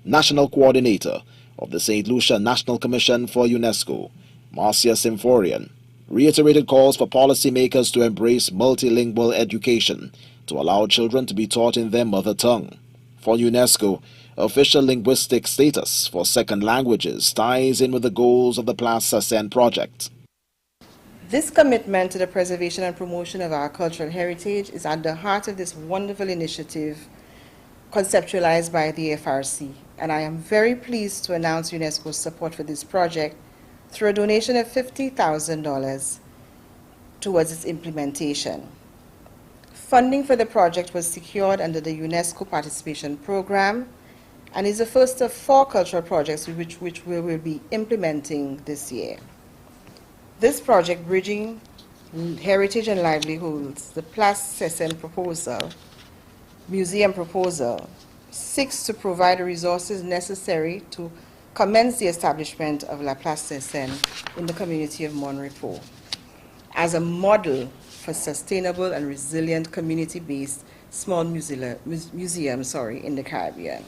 National Coordinator of the St. Lucia National Commission for UNESCO, Marcia Symphorian, reiterated calls for policymakers to embrace multilingual education to allow children to be taught in their mother tongue. For UNESCO, official linguistic status for second languages ties in with the goals of the Place Cessin project. This commitment to the preservation and promotion of our cultural heritage is at the heart of this wonderful initiative conceptualized by the FRC, and I am very pleased to announce UNESCO's support for this project through a donation of $50,000 towards its implementation. Funding for the project was secured under the UNESCO Participation Program and is the first of 4 cultural projects which we will be implementing this year. This project, Bridging Heritage and Livelihoods, the Place Cessin museum proposal, seeks to provide the resources necessary to commence the establishment of La Place Cessin in the community of Monrepo as a model for sustainable and resilient community-based small museum in the Caribbean.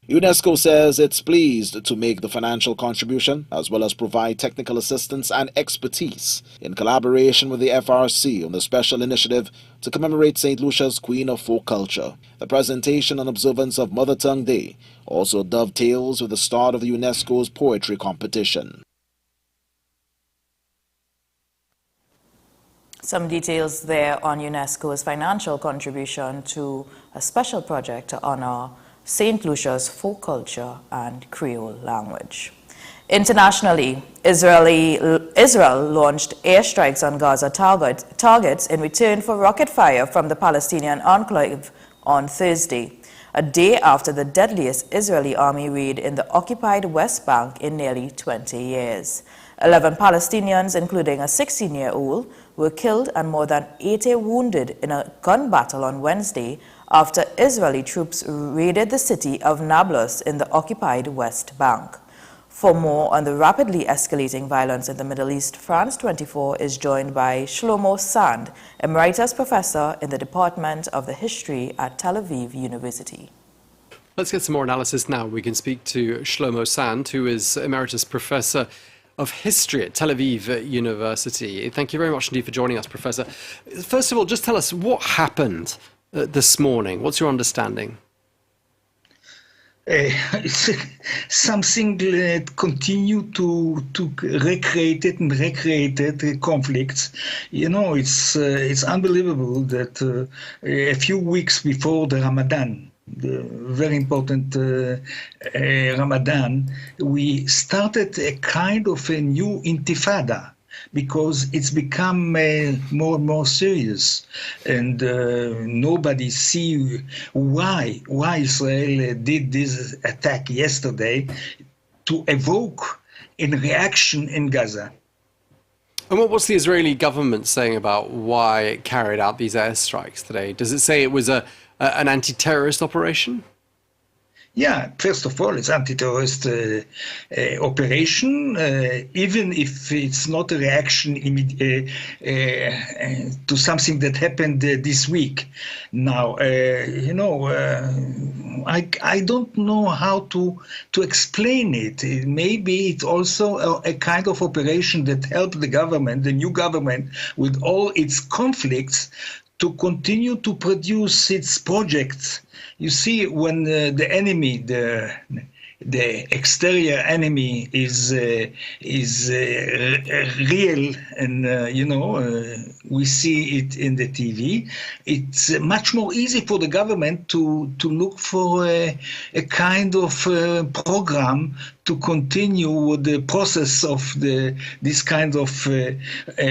UNESCO says it's pleased to make the financial contribution as well as provide technical assistance and expertise in collaboration with the FRC on the special initiative to commemorate St. Lucia's Queen of Folk Culture. The presentation and observance of Mother Tongue Day also dovetails with the start of the UNESCO's poetry competition. Some details there on UNESCO's financial contribution to a special project to honor St. Lucia's folk culture and Creole language. Internationally, Israel launched airstrikes on Gaza targets in return for rocket fire from the Palestinian enclave on Thursday, a day after the deadliest Israeli army raid in the occupied West Bank in nearly 20 years. 11 Palestinians, including a 16-year-old, were killed and more than 80 wounded in a gun battle on Wednesday after Israeli troops raided the city of Nablus in the occupied West Bank. For more on the rapidly escalating violence in the Middle East, France 24 is joined by Shlomo Sand, Emeritus Professor in the Department of the History at Tel Aviv University. Let's get some more analysis now. We can speak to Shlomo Sand, who is Emeritus Professor of History at Tel Aviv University. Thank you very much indeed for joining us, Professor. First of all, just tell us what happened this morning. What's your understanding? it's something that continue to recreate it and recreate it, conflicts. You know, it's unbelievable that a few weeks before the Ramadan, the very important Ramadan, we started a kind of a new intifada, because it's become more and more serious, and nobody see why Israel did this attack yesterday to evoke a reaction in Gaza. And what's the Israeli government saying about why it carried out these airstrikes today? Does it say it was an anti-terrorist operation? Yeah, first of all, it's anti-terrorist operation, even if it's not a reaction to something that happened this week. Now, I don't know how to explain it. Maybe it's also a kind of operation that helped the government, the new government, with all its conflicts, to continue to produce its projects. You see, when the enemy, the exterior enemy is real, and we see it in the TV, it's much more easy for the government to look for a kind of program to continue with the process of this kind of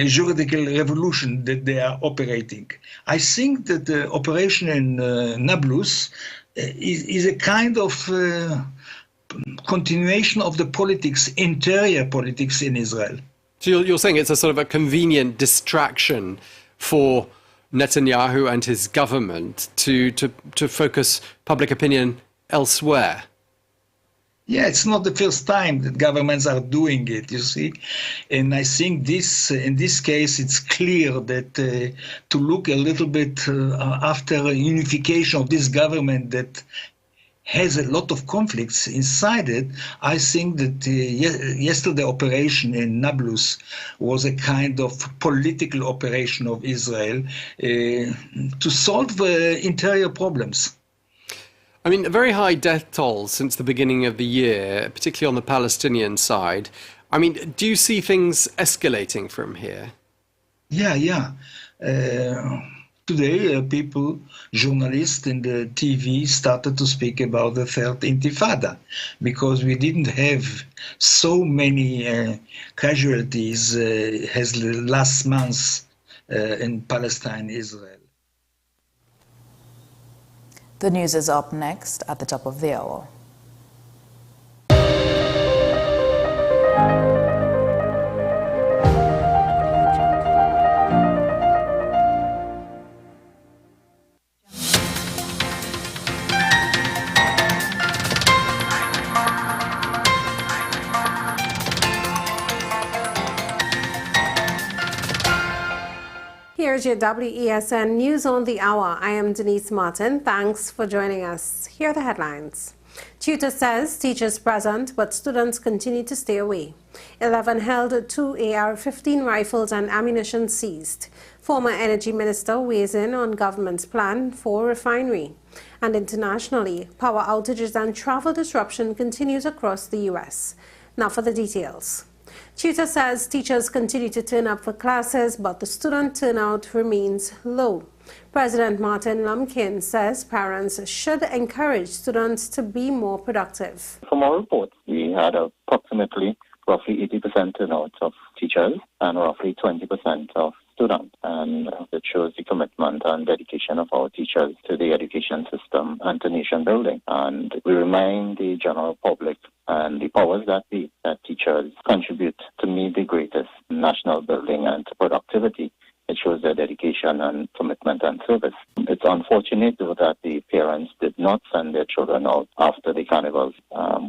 juridical revolution that they are operating. I think that the operation in Nablus is a kind of continuation of the politics, interior politics in Israel. So you're saying it's a sort of a convenient distraction for Netanyahu and his government to focus public opinion elsewhere? Yeah, it's not the first time that governments are doing it, you see. And I think in this case, it's clear that to look a little bit after a unification of this government that has a lot of conflicts inside it, I think that yesterday operation in Nablus was a kind of political operation of Israel to solve interior problems. I mean, a very high death toll since the beginning of the year, particularly on the Palestinian side. I mean, do you see things escalating from here? Yeah. Today, people, journalists in the TV started to speak about the third intifada, because we didn't have so many casualties as last month in Palestine, Israel. The news is up next at the top of the hour. Here's your WESN News on the Hour. I am Denise Martin. Thanks for joining us. Here are the headlines. Tutor says teachers present, but students continue to stay away. 11 held, 2 AR-15 rifles and ammunition seized. Former Energy Minister weighs in on government's plan for refinery. And internationally, power outages and travel disruption continues across the U.S. Now for the details. Tutor says teachers continue to turn up for classes, but the student turnout remains low. President Martin Lumpkin says parents should encourage students to be more productive. From our reports, we had approximately roughly 80% turnout of teachers and roughly 20% of students. And that shows the commitment and dedication of our teachers to the education system and to nation building. And we remind the general public and the powers that be that teachers contribute to meet the greatest national building and to productivity. It shows their dedication and commitment and service. It's unfortunate, though, that the parents did not send their children out after the carnivals.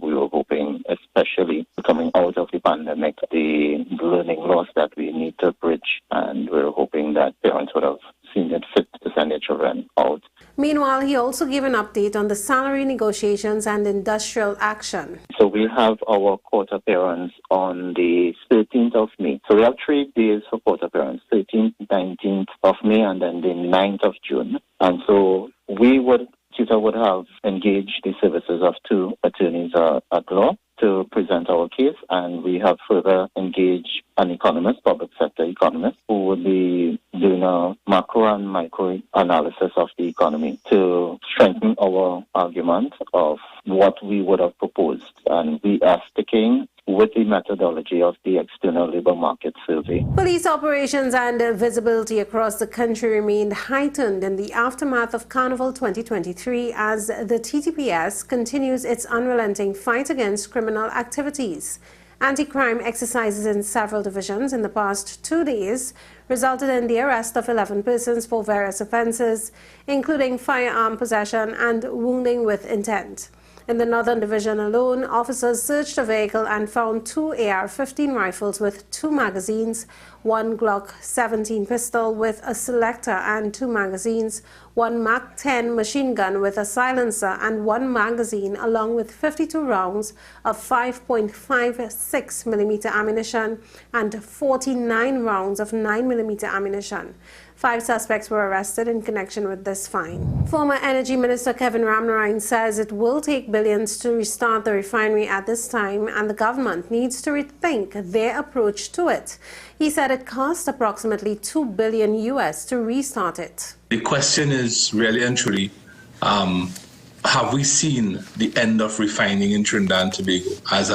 We were hoping, especially coming out of the pandemic, the learning loss that we need to bridge, and we were hoping that parents would have seen it fit to send their children out. Meanwhile, he also gave an update on the salary negotiations and industrial action. So we'll have our court appearance on the 13th of May. So we have 3 days for court appearance, 13th, 19th of May, and then the 9th of June. And so we would, Chief prosecutor would have engaged the services of 2 attorneys at law to present our case, and we have further engaged an economist, public sector economist, who would be doing a macro and micro analysis of the economy to strengthen our argument of what we would have proposed. And we are sticking with the methodology of the external labor market survey. Police operations and visibility across the country remained heightened in the aftermath of Carnival 2023 as the TTPS continues its unrelenting fight against criminal activities. Anti-crime exercises in several divisions in the past 2 days resulted in the arrest of 11 persons for various offences, including firearm possession and wounding with intent. In the Northern Division alone, officers searched a vehicle and found 2 AR-15 rifles with 2 magazines, 1 Glock 17 pistol with a selector and 2 magazines, 1 Mac-10 machine gun with a silencer and 1 magazine, along with 52 rounds of 5.56mm ammunition and 49 rounds of 9mm ammunition. 5 suspects were arrested in connection with this find. Former Energy Minister Kevin Ramnarine says it will take billions to restart the refinery at this time, and the government needs to rethink their approach to it. He said it cost approximately $2 billion to restart it. The question is really and truly, have we seen the end of refining in Trinidad and Tobago as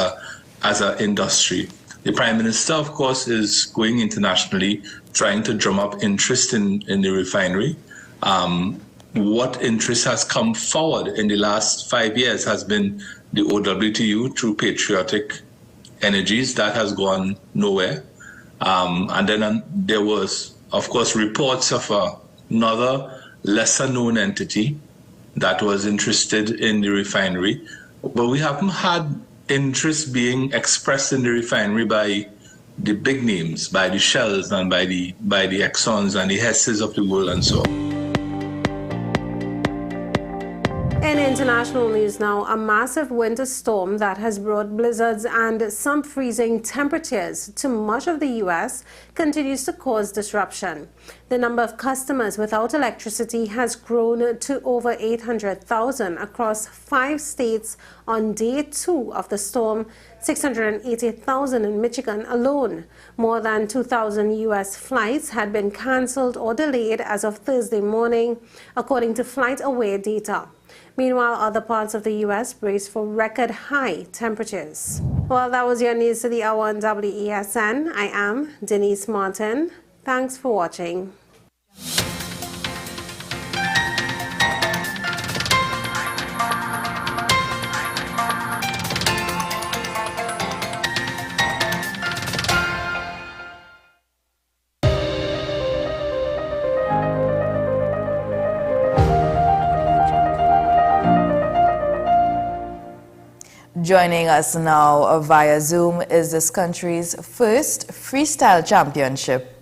an industry? The Prime Minister, of course, is going internationally, trying to drum up interest in the refinery. What interest has come forward in the last 5 years has been the OWTU through Patriotic Energies. That has gone nowhere. And then there was, of course, reports of another lesser-known entity that was interested in the refinery. But we haven't had interest being expressed in the refinery by the big names, by the Shells and by the Exxons and the Hesses of the world and so on. In international news now, a massive winter storm that has brought blizzards and some freezing temperatures to much of the U.S. continues to cause disruption. The number of customers without electricity has grown to over 800,000 across 5 states on day 2 of the storm, 680,000 in Michigan alone. More than 2,000 U.S. flights had been cancelled or delayed as of Thursday morning, according to FlightAware data. Meanwhile, other parts of the U.S. brace for record high temperatures. Well, that was your news to the hour on WESN. I am Denise Martin. Thanks for watching. Joining us now via Zoom is this country's first freestyle championship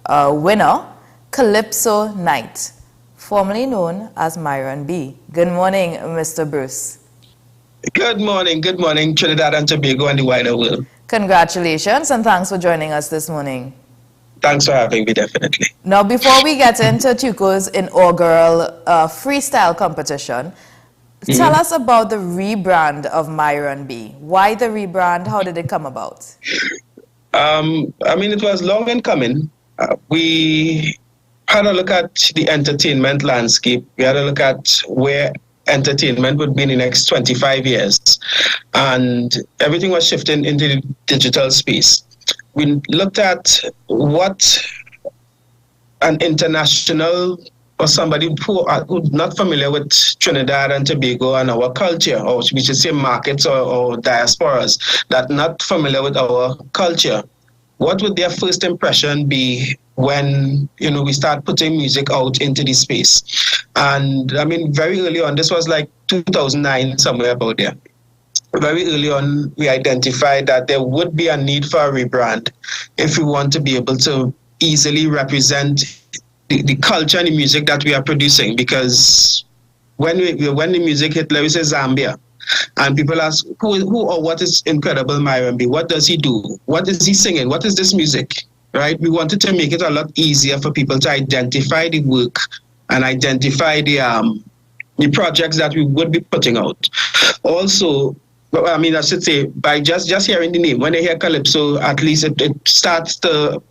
winner, Calypso Knight, formerly known as Myron B. Good morning, Mr. Bruce. Good morning, Trinidad and Tobago and the wider world. Congratulations and thanks for joining us this morning. Thanks for having me, definitely. Now, before we get into Tuco's inaugural freestyle competition, tell us about the rebrand of Myron B. Why the rebrand? How did it come about? It was long in coming. We had a look at the entertainment landscape. We had a look at where entertainment would be in the next 25 years. And everything was shifting into the digital space. We looked at what an international or somebody who's not familiar with Trinidad and Tobago and our culture, or we should say markets or diasporas that not familiar with our culture, what would their first impression be when we start putting music out into the space? And very early on, this was like 2009, somewhere about there. Very early on, we identified that there would be a need for a rebrand if we want to be able to easily represent the culture and the music that we are producing. Because when the music hit, let me say Zambia, and people ask, who or what is Incredible Myron B? What does he do? What is he singing? What is this music? Right? We wanted to make it a lot easier for people to identify the work and identify the the projects that we would be putting out. Also, I mean, I should say, by just hearing the name, when they hear Calypso, at least it starts to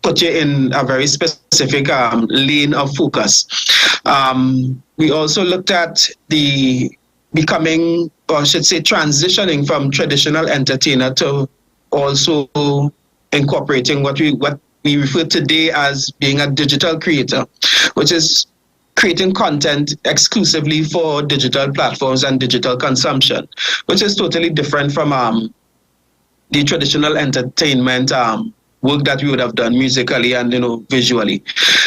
put you in a very specific lane of focus. We also looked at the becoming, or I should say, transitioning from traditional entertainer to also incorporating what we refer today as being a digital creator, which is creating content exclusively for digital platforms and digital consumption, which is totally different from the traditional entertainment work that we would have done musically and visually.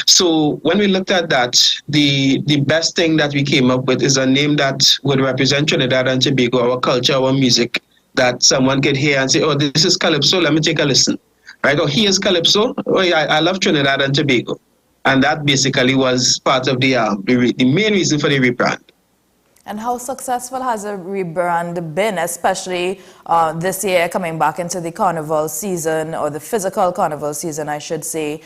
So when we looked at that, the best thing that we came up with is a name that would represent Trinidad and Tobago, our culture, our music, that someone could hear and say, oh, this is Calypso, let me take a listen. Right? Or here's Calypso, oh yeah, I love Trinidad and Tobago. And that basically was part of the main reason for the rebrand. And how successful has a rebrand been, especially this year coming back into the carnival season, or the physical carnival season, I should say?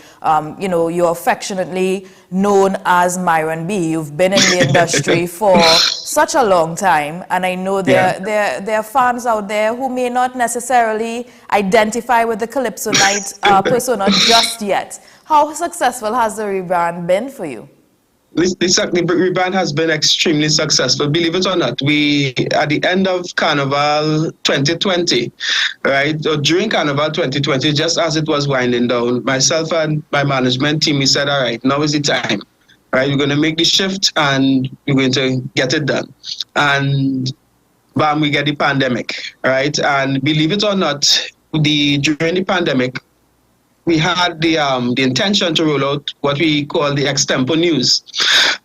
You're affectionately known as Myron B. You've been in the industry for such a long time, and I know there are fans out there who may not necessarily identify with the Calypso Night persona just yet. How successful has the rebrand been for you? The rebrand has been extremely successful. Believe it or not, we, at the end of Carnival 2020, right, or during Carnival 2020, just as it was winding down, myself and my management team, we said, all right, now is the time. Right, we're going to make the shift and we're going to get it done. And bam, we get the pandemic, right? And believe it or not, during the pandemic, we had the intention to roll out what we call the extempo news,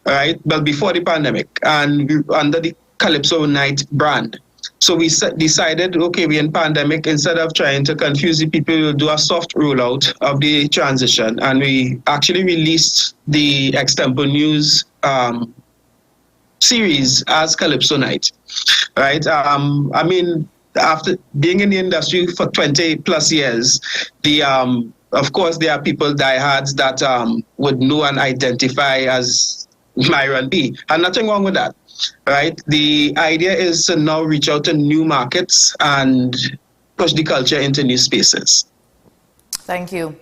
right? But before the pandemic, and under the Calypso Night brand. So we decided, okay, we're in pandemic. Instead of trying to confuse the people, we'll do a soft rollout of the transition, and we actually released the extempo news series as Calypso Night, right? I mean, after being in the industry for 20 plus years, of course, there are people, diehards, that would know and identify as Myron B. And nothing wrong with that, right? The idea is to now reach out to new markets and push the culture into new spaces. Thank you.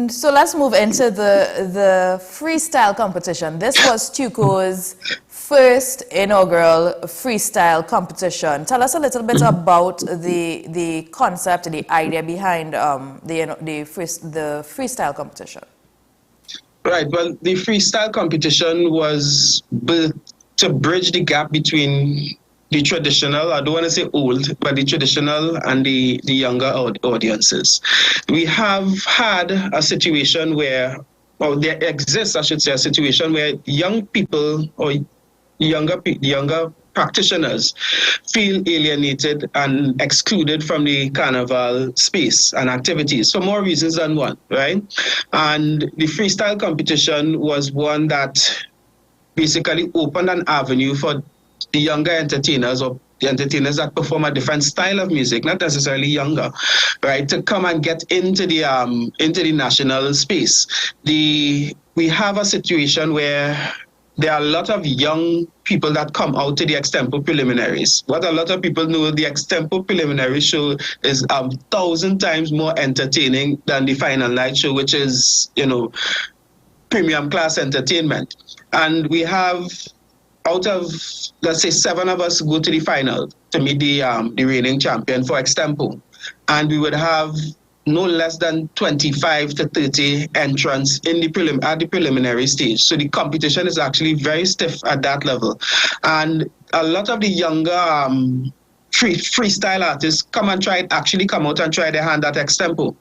So let's move into the freestyle competition. This was Tuco's first inaugural freestyle competition. Tell us a little bit about the concept, the idea behind the freestyle competition. Right. Well, the freestyle competition was built to bridge the gap between the traditional, I don't want to say old, but the traditional and the younger audiences. We have had a situation where, or there exists, I should say, a situation where young people or younger practitioners feel alienated and excluded from the carnival space and activities for more reasons than one, right? And the freestyle competition was one that basically opened an avenue for the younger entertainers, or the entertainers that perform a different style of music, not necessarily younger, right, to come and get into the national space. We have a situation where there are a lot of young people that come out to the extempo preliminaries. What a lot of people know, the extempo preliminary show is 1,000 times more entertaining than the final night show, which is, premium class entertainment. And we have, out of, let's say, 7 of us go to the final to meet the reigning champion for extempo. And we would have no less than 25 to 30 entrants in at the preliminary stage. So the competition is actually very stiff at that level. And a lot of the younger freestyle artists come out and try their hand at extempo.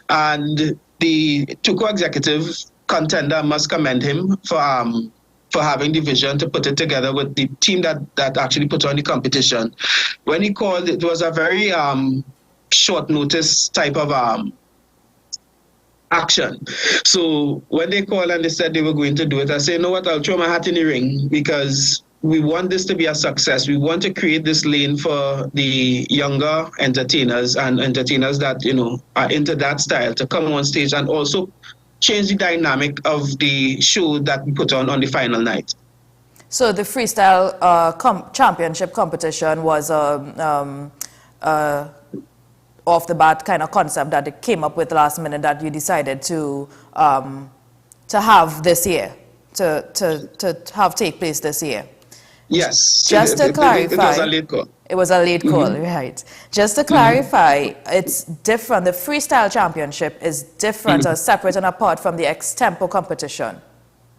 And the Tuco executive contender must commend him for having the vision to put it together with the team that actually put on the competition. When he called, it was a very short notice type of action. So when they called and they said they were going to do it, I said, you know what, I'll throw my hat in the ring, because we want this to be a success. We want to create this lane for the younger entertainers and entertainers that, are into that style to come on stage and also change the dynamic of the show that we put on the final night. So the freestyle championship competition was off the bat kind of concept that it came up with last minute that you decided to have this year, to have take place this year. Yes. Just to clarify, it was a late call. It was a late call, right? Just to clarify, it's different. The freestyle championship is different or separate and apart from the extempo competition.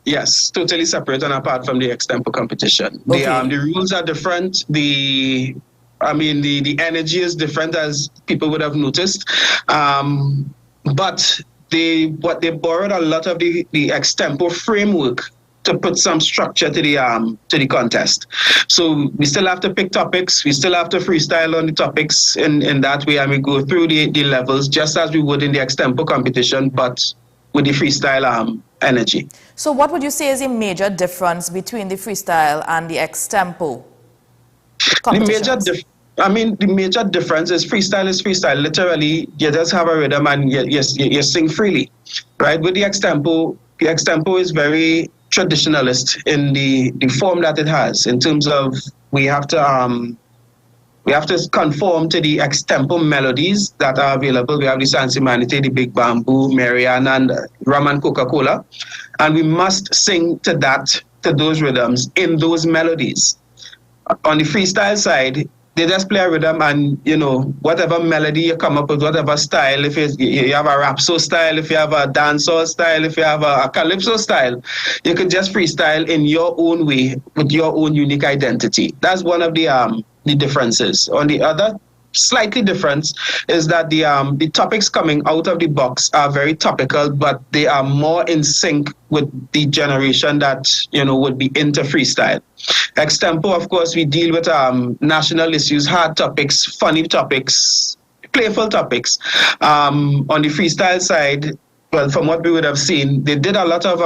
Yes, totally separate and apart from the extempo competition. Okay. The rules are different. The energy is different, as people would have noticed. But they borrowed a lot of the extempo framework to put some structure to the contest. So we still have to pick topics. We still have to freestyle on the topics in that way, and we go through the levels just as we would in the extempo competition, but with the freestyle energy. So what would you say is the major difference between the freestyle and the extempo competitions? The major difference is freestyle. Literally, you just have a rhythm and you sing freely, right? With the extempo is very traditionalist in the form that it has, in terms of we have to conform to the extempo melodies that are available. We have the San Simanite, the Big Bamboo, Marianne, and Rum and Coca-Cola, and we must sing to those rhythms in those melodies. On the freestyle side, they just play a rhythm, and whatever melody you come up with, whatever style, if you have a rapso style, if you have a dancehall style, if you have a calypso style, you can just freestyle in your own way with your own unique identity. That's one of the differences. On the other slightly difference is that the topics coming out of the box are very topical, but they are more in sync with the generation that would be into freestyle. Extempo, of course, we deal with national issues, hard topics, funny topics, playful topics. On the freestyle side, well, from what we would have seen, they did a lot of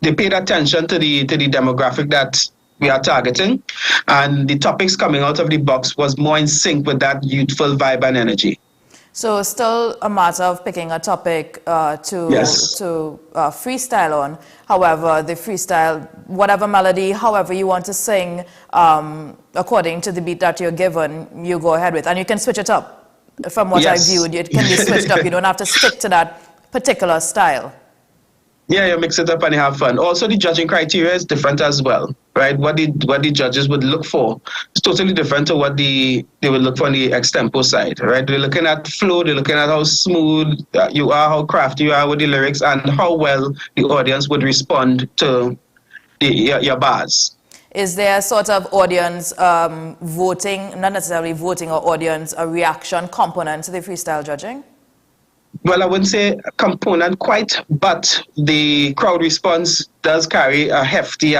they paid attention to the demographic that we are targeting, and the topics coming out of the box was more in sync with that youthful vibe and energy. So still a matter of picking a topic to freestyle on. However, the freestyle, whatever melody, however you want to sing, according to the beat that you're given, you go ahead with. And you can switch it up. From what I viewed, it can be switched up. You don't have to stick to that particular style. Yeah, you mix it up and you have fun. Also, the judging criteria is different as well, right? What the judges would look for is totally different to what they would look for on the extempo side, right? They're looking at flow, they're looking at how smooth you are, how crafty you are with the lyrics, and how well the audience would respond to your bars. Is there a sort of audience voting, not necessarily voting or audience, a reaction component to the freestyle judging? Well, I wouldn't say a component quite, but the crowd response does carry a hefty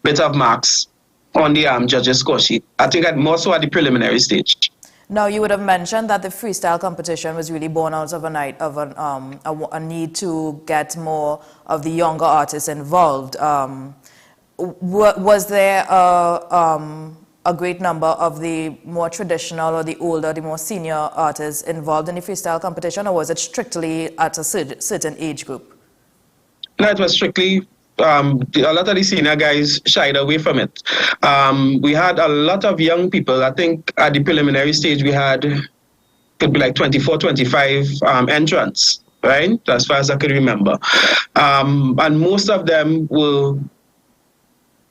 bit of marks on the judges' score sheet. I think more so at the preliminary stage. Now, you would have mentioned that the freestyle competition was really born out of a need to get more of the younger artists involved. Was there a great number of the more traditional or the older, the more senior artists involved in the freestyle competition, or was it strictly at a certain age group? No, it was strictly, a lot of the senior guys shied away from it. We had a lot of young people. I think at the preliminary stage we had, could be like 24, 25 entrants, right? As far as I could remember. And most of them were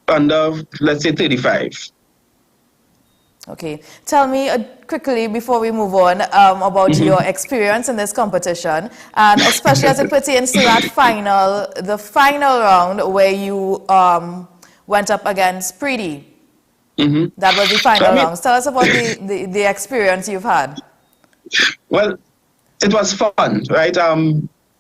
under, let's say, 35. Okay. Tell me quickly before we move on about your experience in this competition, and especially as it pertains to that the final round where you went up against Preety. That was the final round. Tell us about the experience you've had. Well, it was fun, right?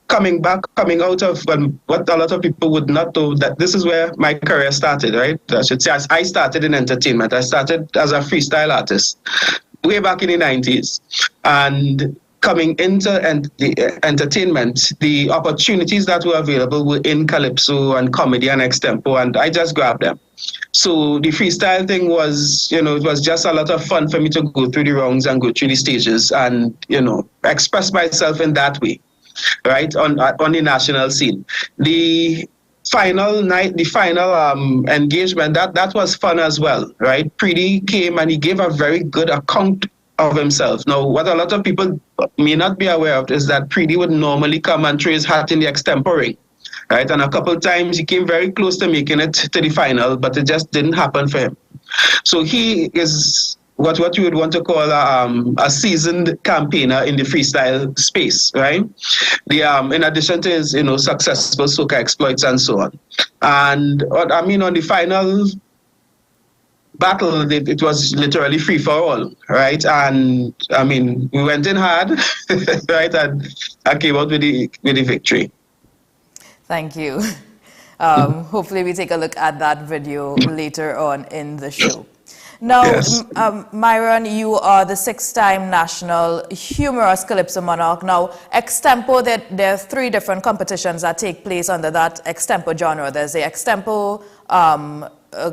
Coming out of what a lot of people would not know, that this is where my career started, right? I should say I started in entertainment. I started as a freestyle artist way back in the 90s. And coming into the entertainment, the opportunities that were available were in calypso and comedy and extempo, and I just grabbed them. So the freestyle thing was, it was just a lot of fun for me to go through the rounds and go through the stages and, express myself in that way. Right, on the national scene. The final night, the final engagement, that was fun as well, right? Preety came and he gave a very good account of himself. Now, what a lot of people may not be aware of is that Preety would normally come and throw his hat in the extempore ring, right? And a couple of times he came very close to making it to the final, but it just didn't happen for him. So he is what you would want to call a seasoned campaigner in the freestyle space, right? In addition to his successful soca exploits and so on. And I mean, on the final battle, it was literally free for all, right? And I mean, we went in hard, right? And I came out with the victory. Thank you. Hopefully we take a look at that video later on in the show. Now, yes. Myron, you are the 6-time national humorous calypso monarch. Now, extempo, there are 3 different competitions that take place under that extempo genre. There's the extempo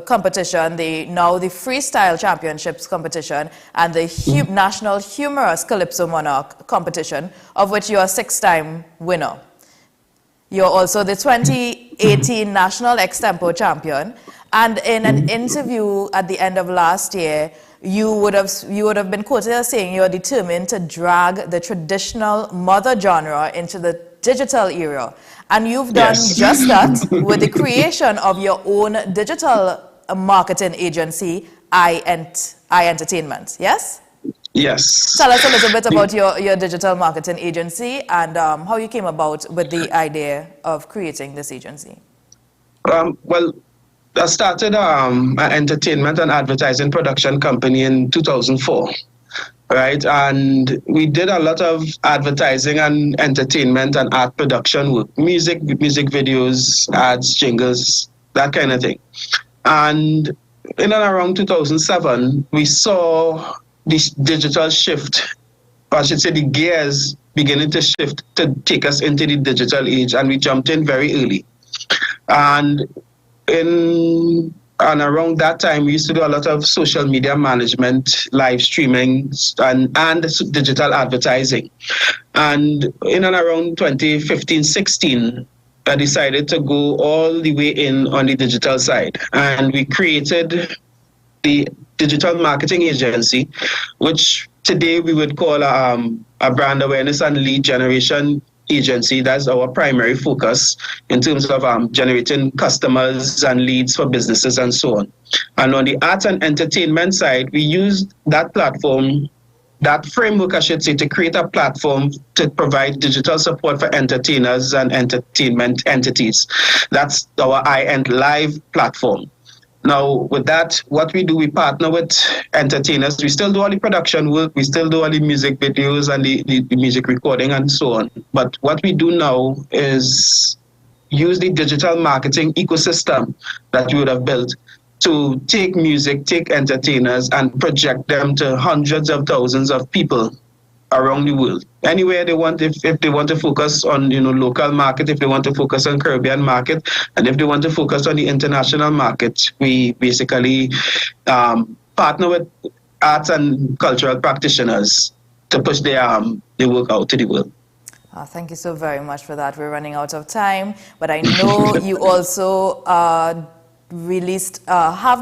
competition, the freestyle championships competition, and the national humorous calypso monarch competition, of which you are 6-time winner. You're also the 2018 national extempo champion. And in an interview at the end of last year, you would have been quoted as saying you're determined to drag the traditional mother genre into the digital era. And you've done just that with the creation of your own digital marketing agency, ICNTT, yes? Yes. Tell us a little bit about your digital marketing agency and how you came about with the idea of creating this agency. Well, I started an entertainment and advertising production company in 2004, right? And we did a lot of advertising and entertainment and art production work, music videos, ads, jingles, that kind of thing. And in and around 2007, we saw this digital shift, or I should say the gears beginning to shift to take us into the digital age, and we jumped in very early. And around that time, we used to do a lot of social media management, live streaming, and digital advertising. And in and around 2015-16, I decided to go all the way in on the digital side. And we created the digital marketing agency, which today we would call a brand awareness and lead generation agency. That's our primary focus in terms of generating customers and leads for businesses and so on. And on the arts and entertainment side, we used that platform, that framework, I should say, to create a platform to provide digital support for entertainers and entertainment entities. That's our ICNTT Live platform. Now, with that, what we do, we partner with entertainers. We still do all the production work. We still do all the music videos and the music recording and so on. But what we do now is use the digital marketing ecosystem that we would have built to take music, take entertainers, and project them to hundreds of thousands of people around the world. Anywhere they want, if they want to focus on local market, if they want to focus on Caribbean market, and if they want to focus on the international market, we basically partner with arts and cultural practitioners to push their work out to the world. Thank you so very much for that. We're running out of time, but I know you also have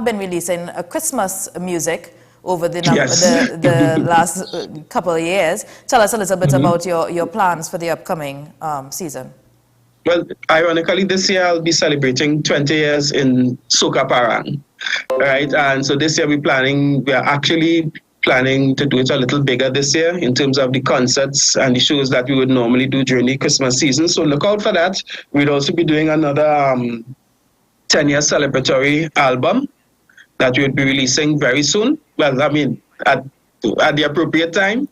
been releasing Christmas music over the last couple of years. Tell us a little bit about your plans for the upcoming season. Well, ironically, this year I'll be celebrating 20 years in Soca Parang, right? And so this year we are actually planning to do it a little bigger this year in terms of the concerts and the shows that we would normally do during the Christmas season. So look out for that. We'd also be doing another 10-year celebratory album that we would be releasing very soon. Well, I mean, at the appropriate time.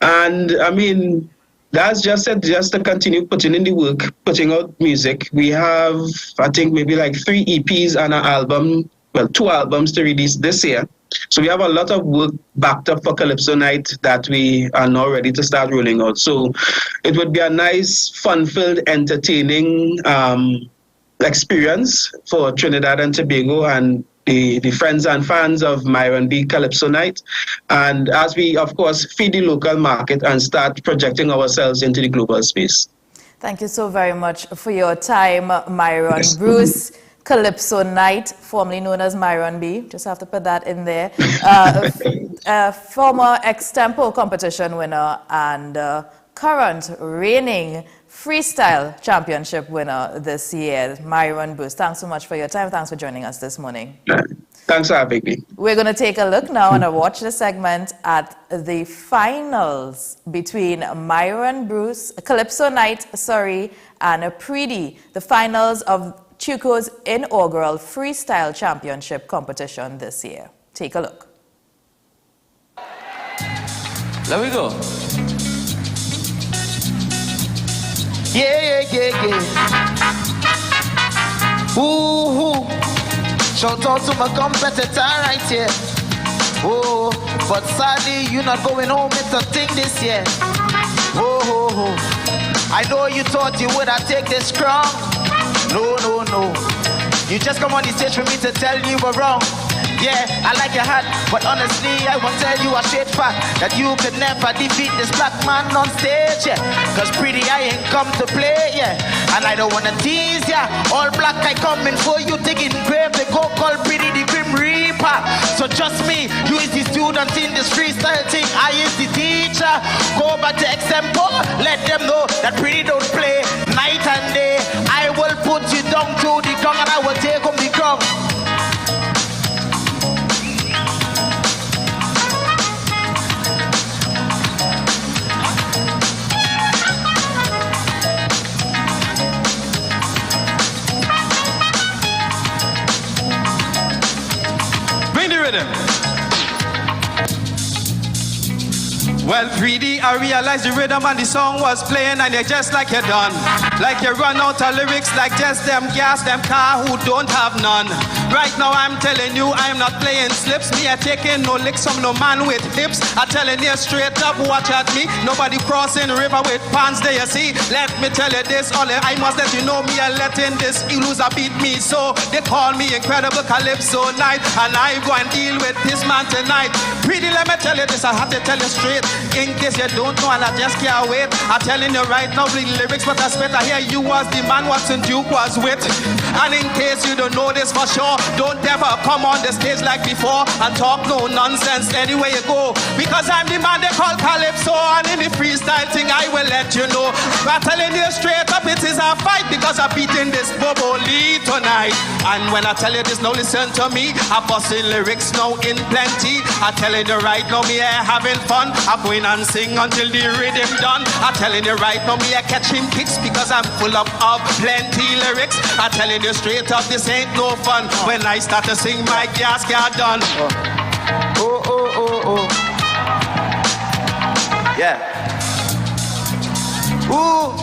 And I mean, that's just to continue putting in the work, putting out music. We have, I think, maybe like 3 EPs and an album, well, 2 albums to release this year. So we have a lot of work backed up for Calypso Night that we are now ready to start rolling out. So it would be a nice, fun-filled, entertaining experience for Trinidad and Tobago and the friends and fans of Myron B. Calypso Night. And as we, of course, feed the local market and start projecting ourselves into the global space. Thank you so very much for your time, Myron Bruce. Calypso Night, formerly known as Myron B. Just have to put that in there. Former extempo competition winner and current reigning freestyle championship winner this year, Myron Bruce. Thanks so much for your time. Thanks for joining us this morning. Thanks for having me. We're going to take a look now and watch the segment at the finals between Myron Bruce, Calypso Night, and Preedy, the finals of Chuko's inaugural freestyle championship competition this year. Take a look. There we go. Yeah. Ooh. Shout out to my competitor right here. Oh, but sadly you're not going home with a thing this year. Oh. I know you thought you would have taken this strong. No. You just come on the stage for me to tell you we're wrong. Yeah, I like your hat, but honestly, I won't tell you a straight fact that you could never defeat this black man on stage, yeah. Cause Preedy, I ain't come to play, yeah. And I don't wanna tease, yeah. All black, I coming for you, taking grave. They go call Preedy the Grim Reaper. So trust me, you is the student in this freestyle thing, I is the teacher. Go back to example, let them know that Preedy don't play night and day. I will put you down to the ground and I will take home the crown. Well, Preedy, I realized the rhythm and the song was playing and you're just like you're done. Like you run out of lyrics like just them gas, them car who don't have none. Right now I'm telling you I'm not playing slips. Me, I taking no licks from no man with hips. I telling you straight up, watch at me. Nobody crossing the river with pants there, you see. Let me tell you this, I must let you know me, I letting this loser beat me. So they call me Incredible Calypso Night, and I go and deal with this man tonight. Preedy, let me tell you this, I have to tell you straight. In case you don't know and I just can't wait, I'm telling you right now the lyrics but I spit. I hear you was the man Watson Duke was with. And in case you don't know this for sure, don't ever come on the stage like before and talk no nonsense anywhere you go. Because I'm the man they call Calypso, and in the freestyle thing I will let you know. I'm telling you straight up, it is a fight because I'm beating this Bmobile tonight. And when I tell you this, now listen to me. I'm busting lyrics now in plenty. I'm telling you right now, me I having fun. I'm going and sing until the rhythm done. I'm telling you right now, me I catching kicks because I'm full of plenty lyrics. I'm telling you straight up, this ain't no fun. When I start to sing, my gas get done. Oh. Yeah. Ooh.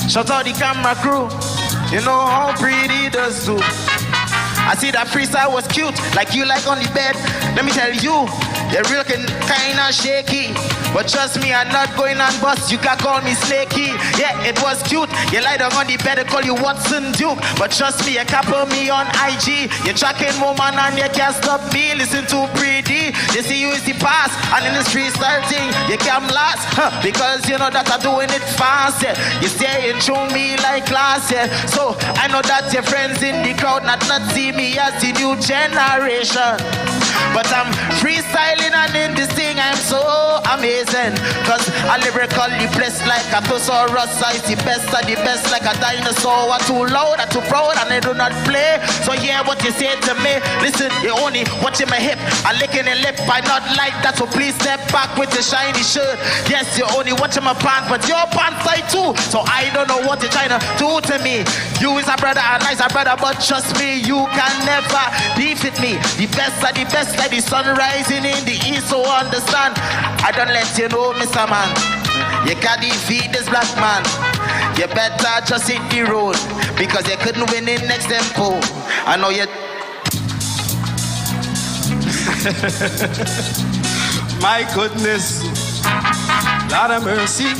Shout out the camera crew. You know how Preedy does do. I see that freestyle was cute, like you like on the bed. Let me tell you, you're real kinda shaky. But trust me, I'm not going on bus. You can call me Snaky. Yeah, it was cute. You lie down on the bed, I call you Watson Duke. But trust me, you couple me on IG. You're tracking woman and you can't stop me. Listen to Preedy. You see you is the past. And in the freestyle thing, you come last. Because you know that I'm doing it fast. Yeah. You staying through me like glass. Yeah. So I know that your friends in the crowd not see me as the new generation. But I'm freestyling and in this thing I'm so amazing. Cause I lyrically blessed like a thesaurus. I the best of the best like a dinosaur. I'm too loud, I'm too proud and I do not play. So hear what you say to me. Listen, you only watching my hip. I'm licking a lip, I not like that. So please step back with the shiny shirt. Yes, you only watching my pants, but your pants I too. So I don't know what you're trying to do to me. You is a brother and I's a brother, but trust me, you can never defeat me. The best of the best, like the sun rising in the east, so understand. I don't let you know, Mr. Man, you can't defeat this black man. You better just hit the road, because you couldn't win in next tempo. I know you. My goodness, Lord of mercy.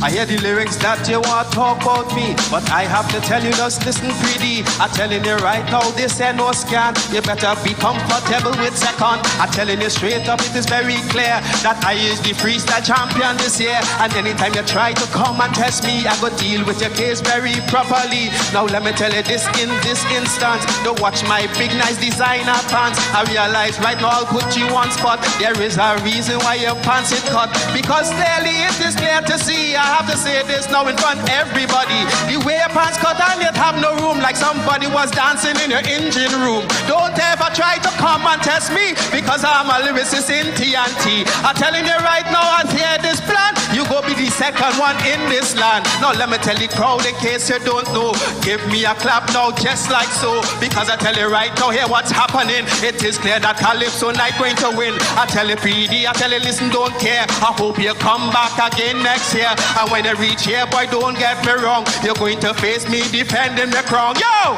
I hear the lyrics that you want to talk about me, but I have to tell you, just listen pretty. I'm telling you right now, this ain't no scan. You better be comfortable with second. I'm telling you straight up, it is very clear that I is the freestyle champion this year. And anytime you try to come and test me, I go deal with your case very properly. Now let me tell you this in this instance, don't watch my big nice designer pants. I realize right now I'll put you on spot. There is a reason why your pants is cut, because clearly it is clear to see. I have to say this now in front of everybody. The way your pants cut and yet have no room, like somebody was dancing in your engine room. Don't ever try to come and test me, because I'm a lyricist in TNT. I'm telling you right now, I hear this plan, you go be the second one in this land. Now let me tell the crowd in case you don't know, give me a clap now just like so, because I tell you right now, here what's happening. It is clear that Calypso Night going to win. I tell you PD, I tell you listen, don't care. I hope you come back again next year. And when you reach here, boy, don't get me wrong, you're going to face me defending the crown. Yo!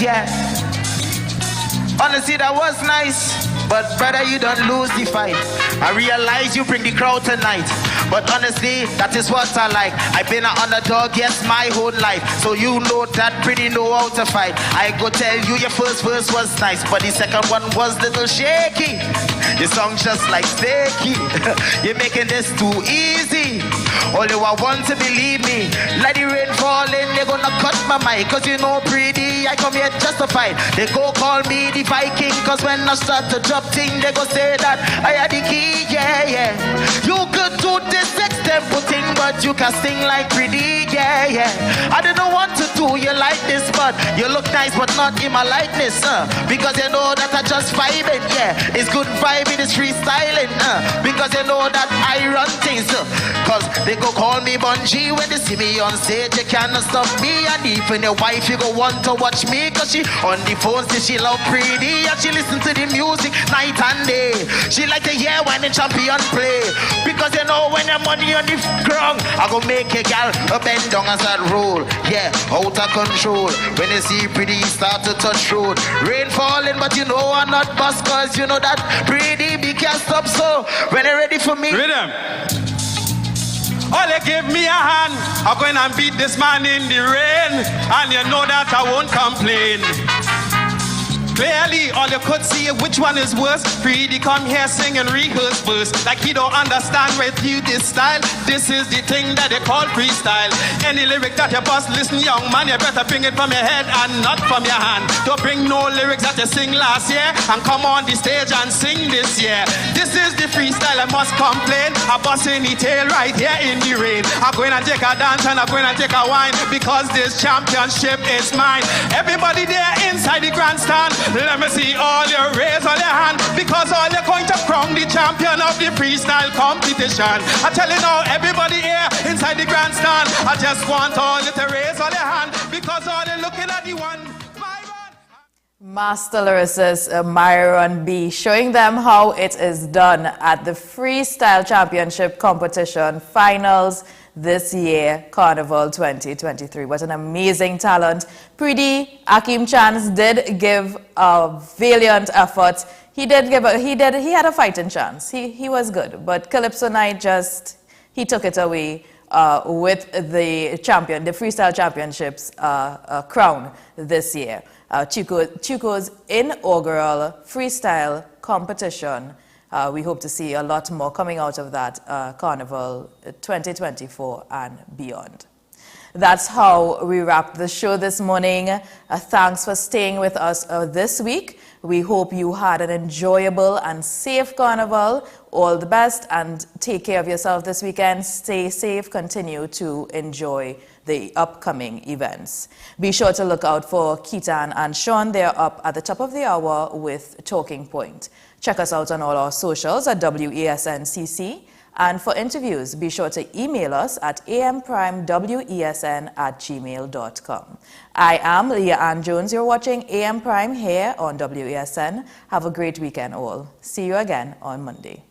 Yeah. Honestly, that was nice, but brother, you don't lose the fight. I realize you bring the crowd tonight, but honestly, that is what I like. I've been an underdog, yes, my whole life, so you know that pretty know how to fight. I go tell you your first verse was nice, but the second one was little shaky. Your song just like steaky. You're making this too easy. All you want to believe me, let the rain falling, they're gonna cut my mic, cause you know pretty, I come here justified. They go call me the Viking, cause when I start to drop thing, they go say that I had the key, yeah. You could do this extempo thing, but you can sing like pretty, yeah. I don't know what to do, you like this, but you look nice, but not in my likeness, because you know that I just vibing, yeah. It's good vibing, it's freestyling, because you know that I run things, cause they go call me Bungie when they see me on stage, they cannot stop me. And even your wife, you go want to watch me, cause she on the phone, say she love pretty, and she listen to the music night and day. She like to hear when the champion play, because you know when the money on the ground, I go make a gal a bend down as that roll, yeah, out of control. When you see pretty start to touch road, rain falling, but you know I'm not bust, cause you know that pretty be can't stop. So when they're ready for me, rhythm. All you give me a hand, I'm going and beat this man in the rain, and you know that I won't complain. Clearly, all you could see which one is worse. Pretty come here sing and rehearse verse, like he don't understand with you this style. This is the thing that they call freestyle. Any lyric that you bust, listen young man, you better bring it from your head and not from your hand. Don't bring no lyrics that you sing last year and come on the stage and sing this year. This is the freestyle, I must complain. I'm busting the tail right here in the rain. I'm going to take a dance and I'm going to take a wine, because this championship is mine. Everybody there inside the grandstand, let me see all your raise on your hand, because all you're going to crown the champion of the freestyle competition. I tell you now, everybody here inside the grandstand, I just want all you to raise on your hand, because all you're looking at the one. Master lyricist Myron B. showing them how it is done at the Freestyle Championship Competition Finals this year, Carnival 2023. What an amazing talent. Pretty Akeem Chance did give a valiant effort. He had a fighting chance. He was good, but Calypso Night he took it away with the champion, the Freestyle Championships crown this year. Chuko's inaugural freestyle competition. We hope to see a lot more coming out of that Carnival 2024 and beyond. That's how we wrap the show this morning. Thanks for staying with us this week. We hope you had an enjoyable and safe Carnival. All the best, and take care of yourself this weekend. Stay safe. Continue to enjoy the upcoming events. Be sure to look out for Keaton and Sean. They're up at the top of the hour with Talking Point. Check us out on all our socials at WESNCC. And for interviews, be sure to email us at amprimewesn@gmail.com. I am Leah Ann Jones. You're watching AM Prime here on WESN. Have a great weekend all. See you again on Monday.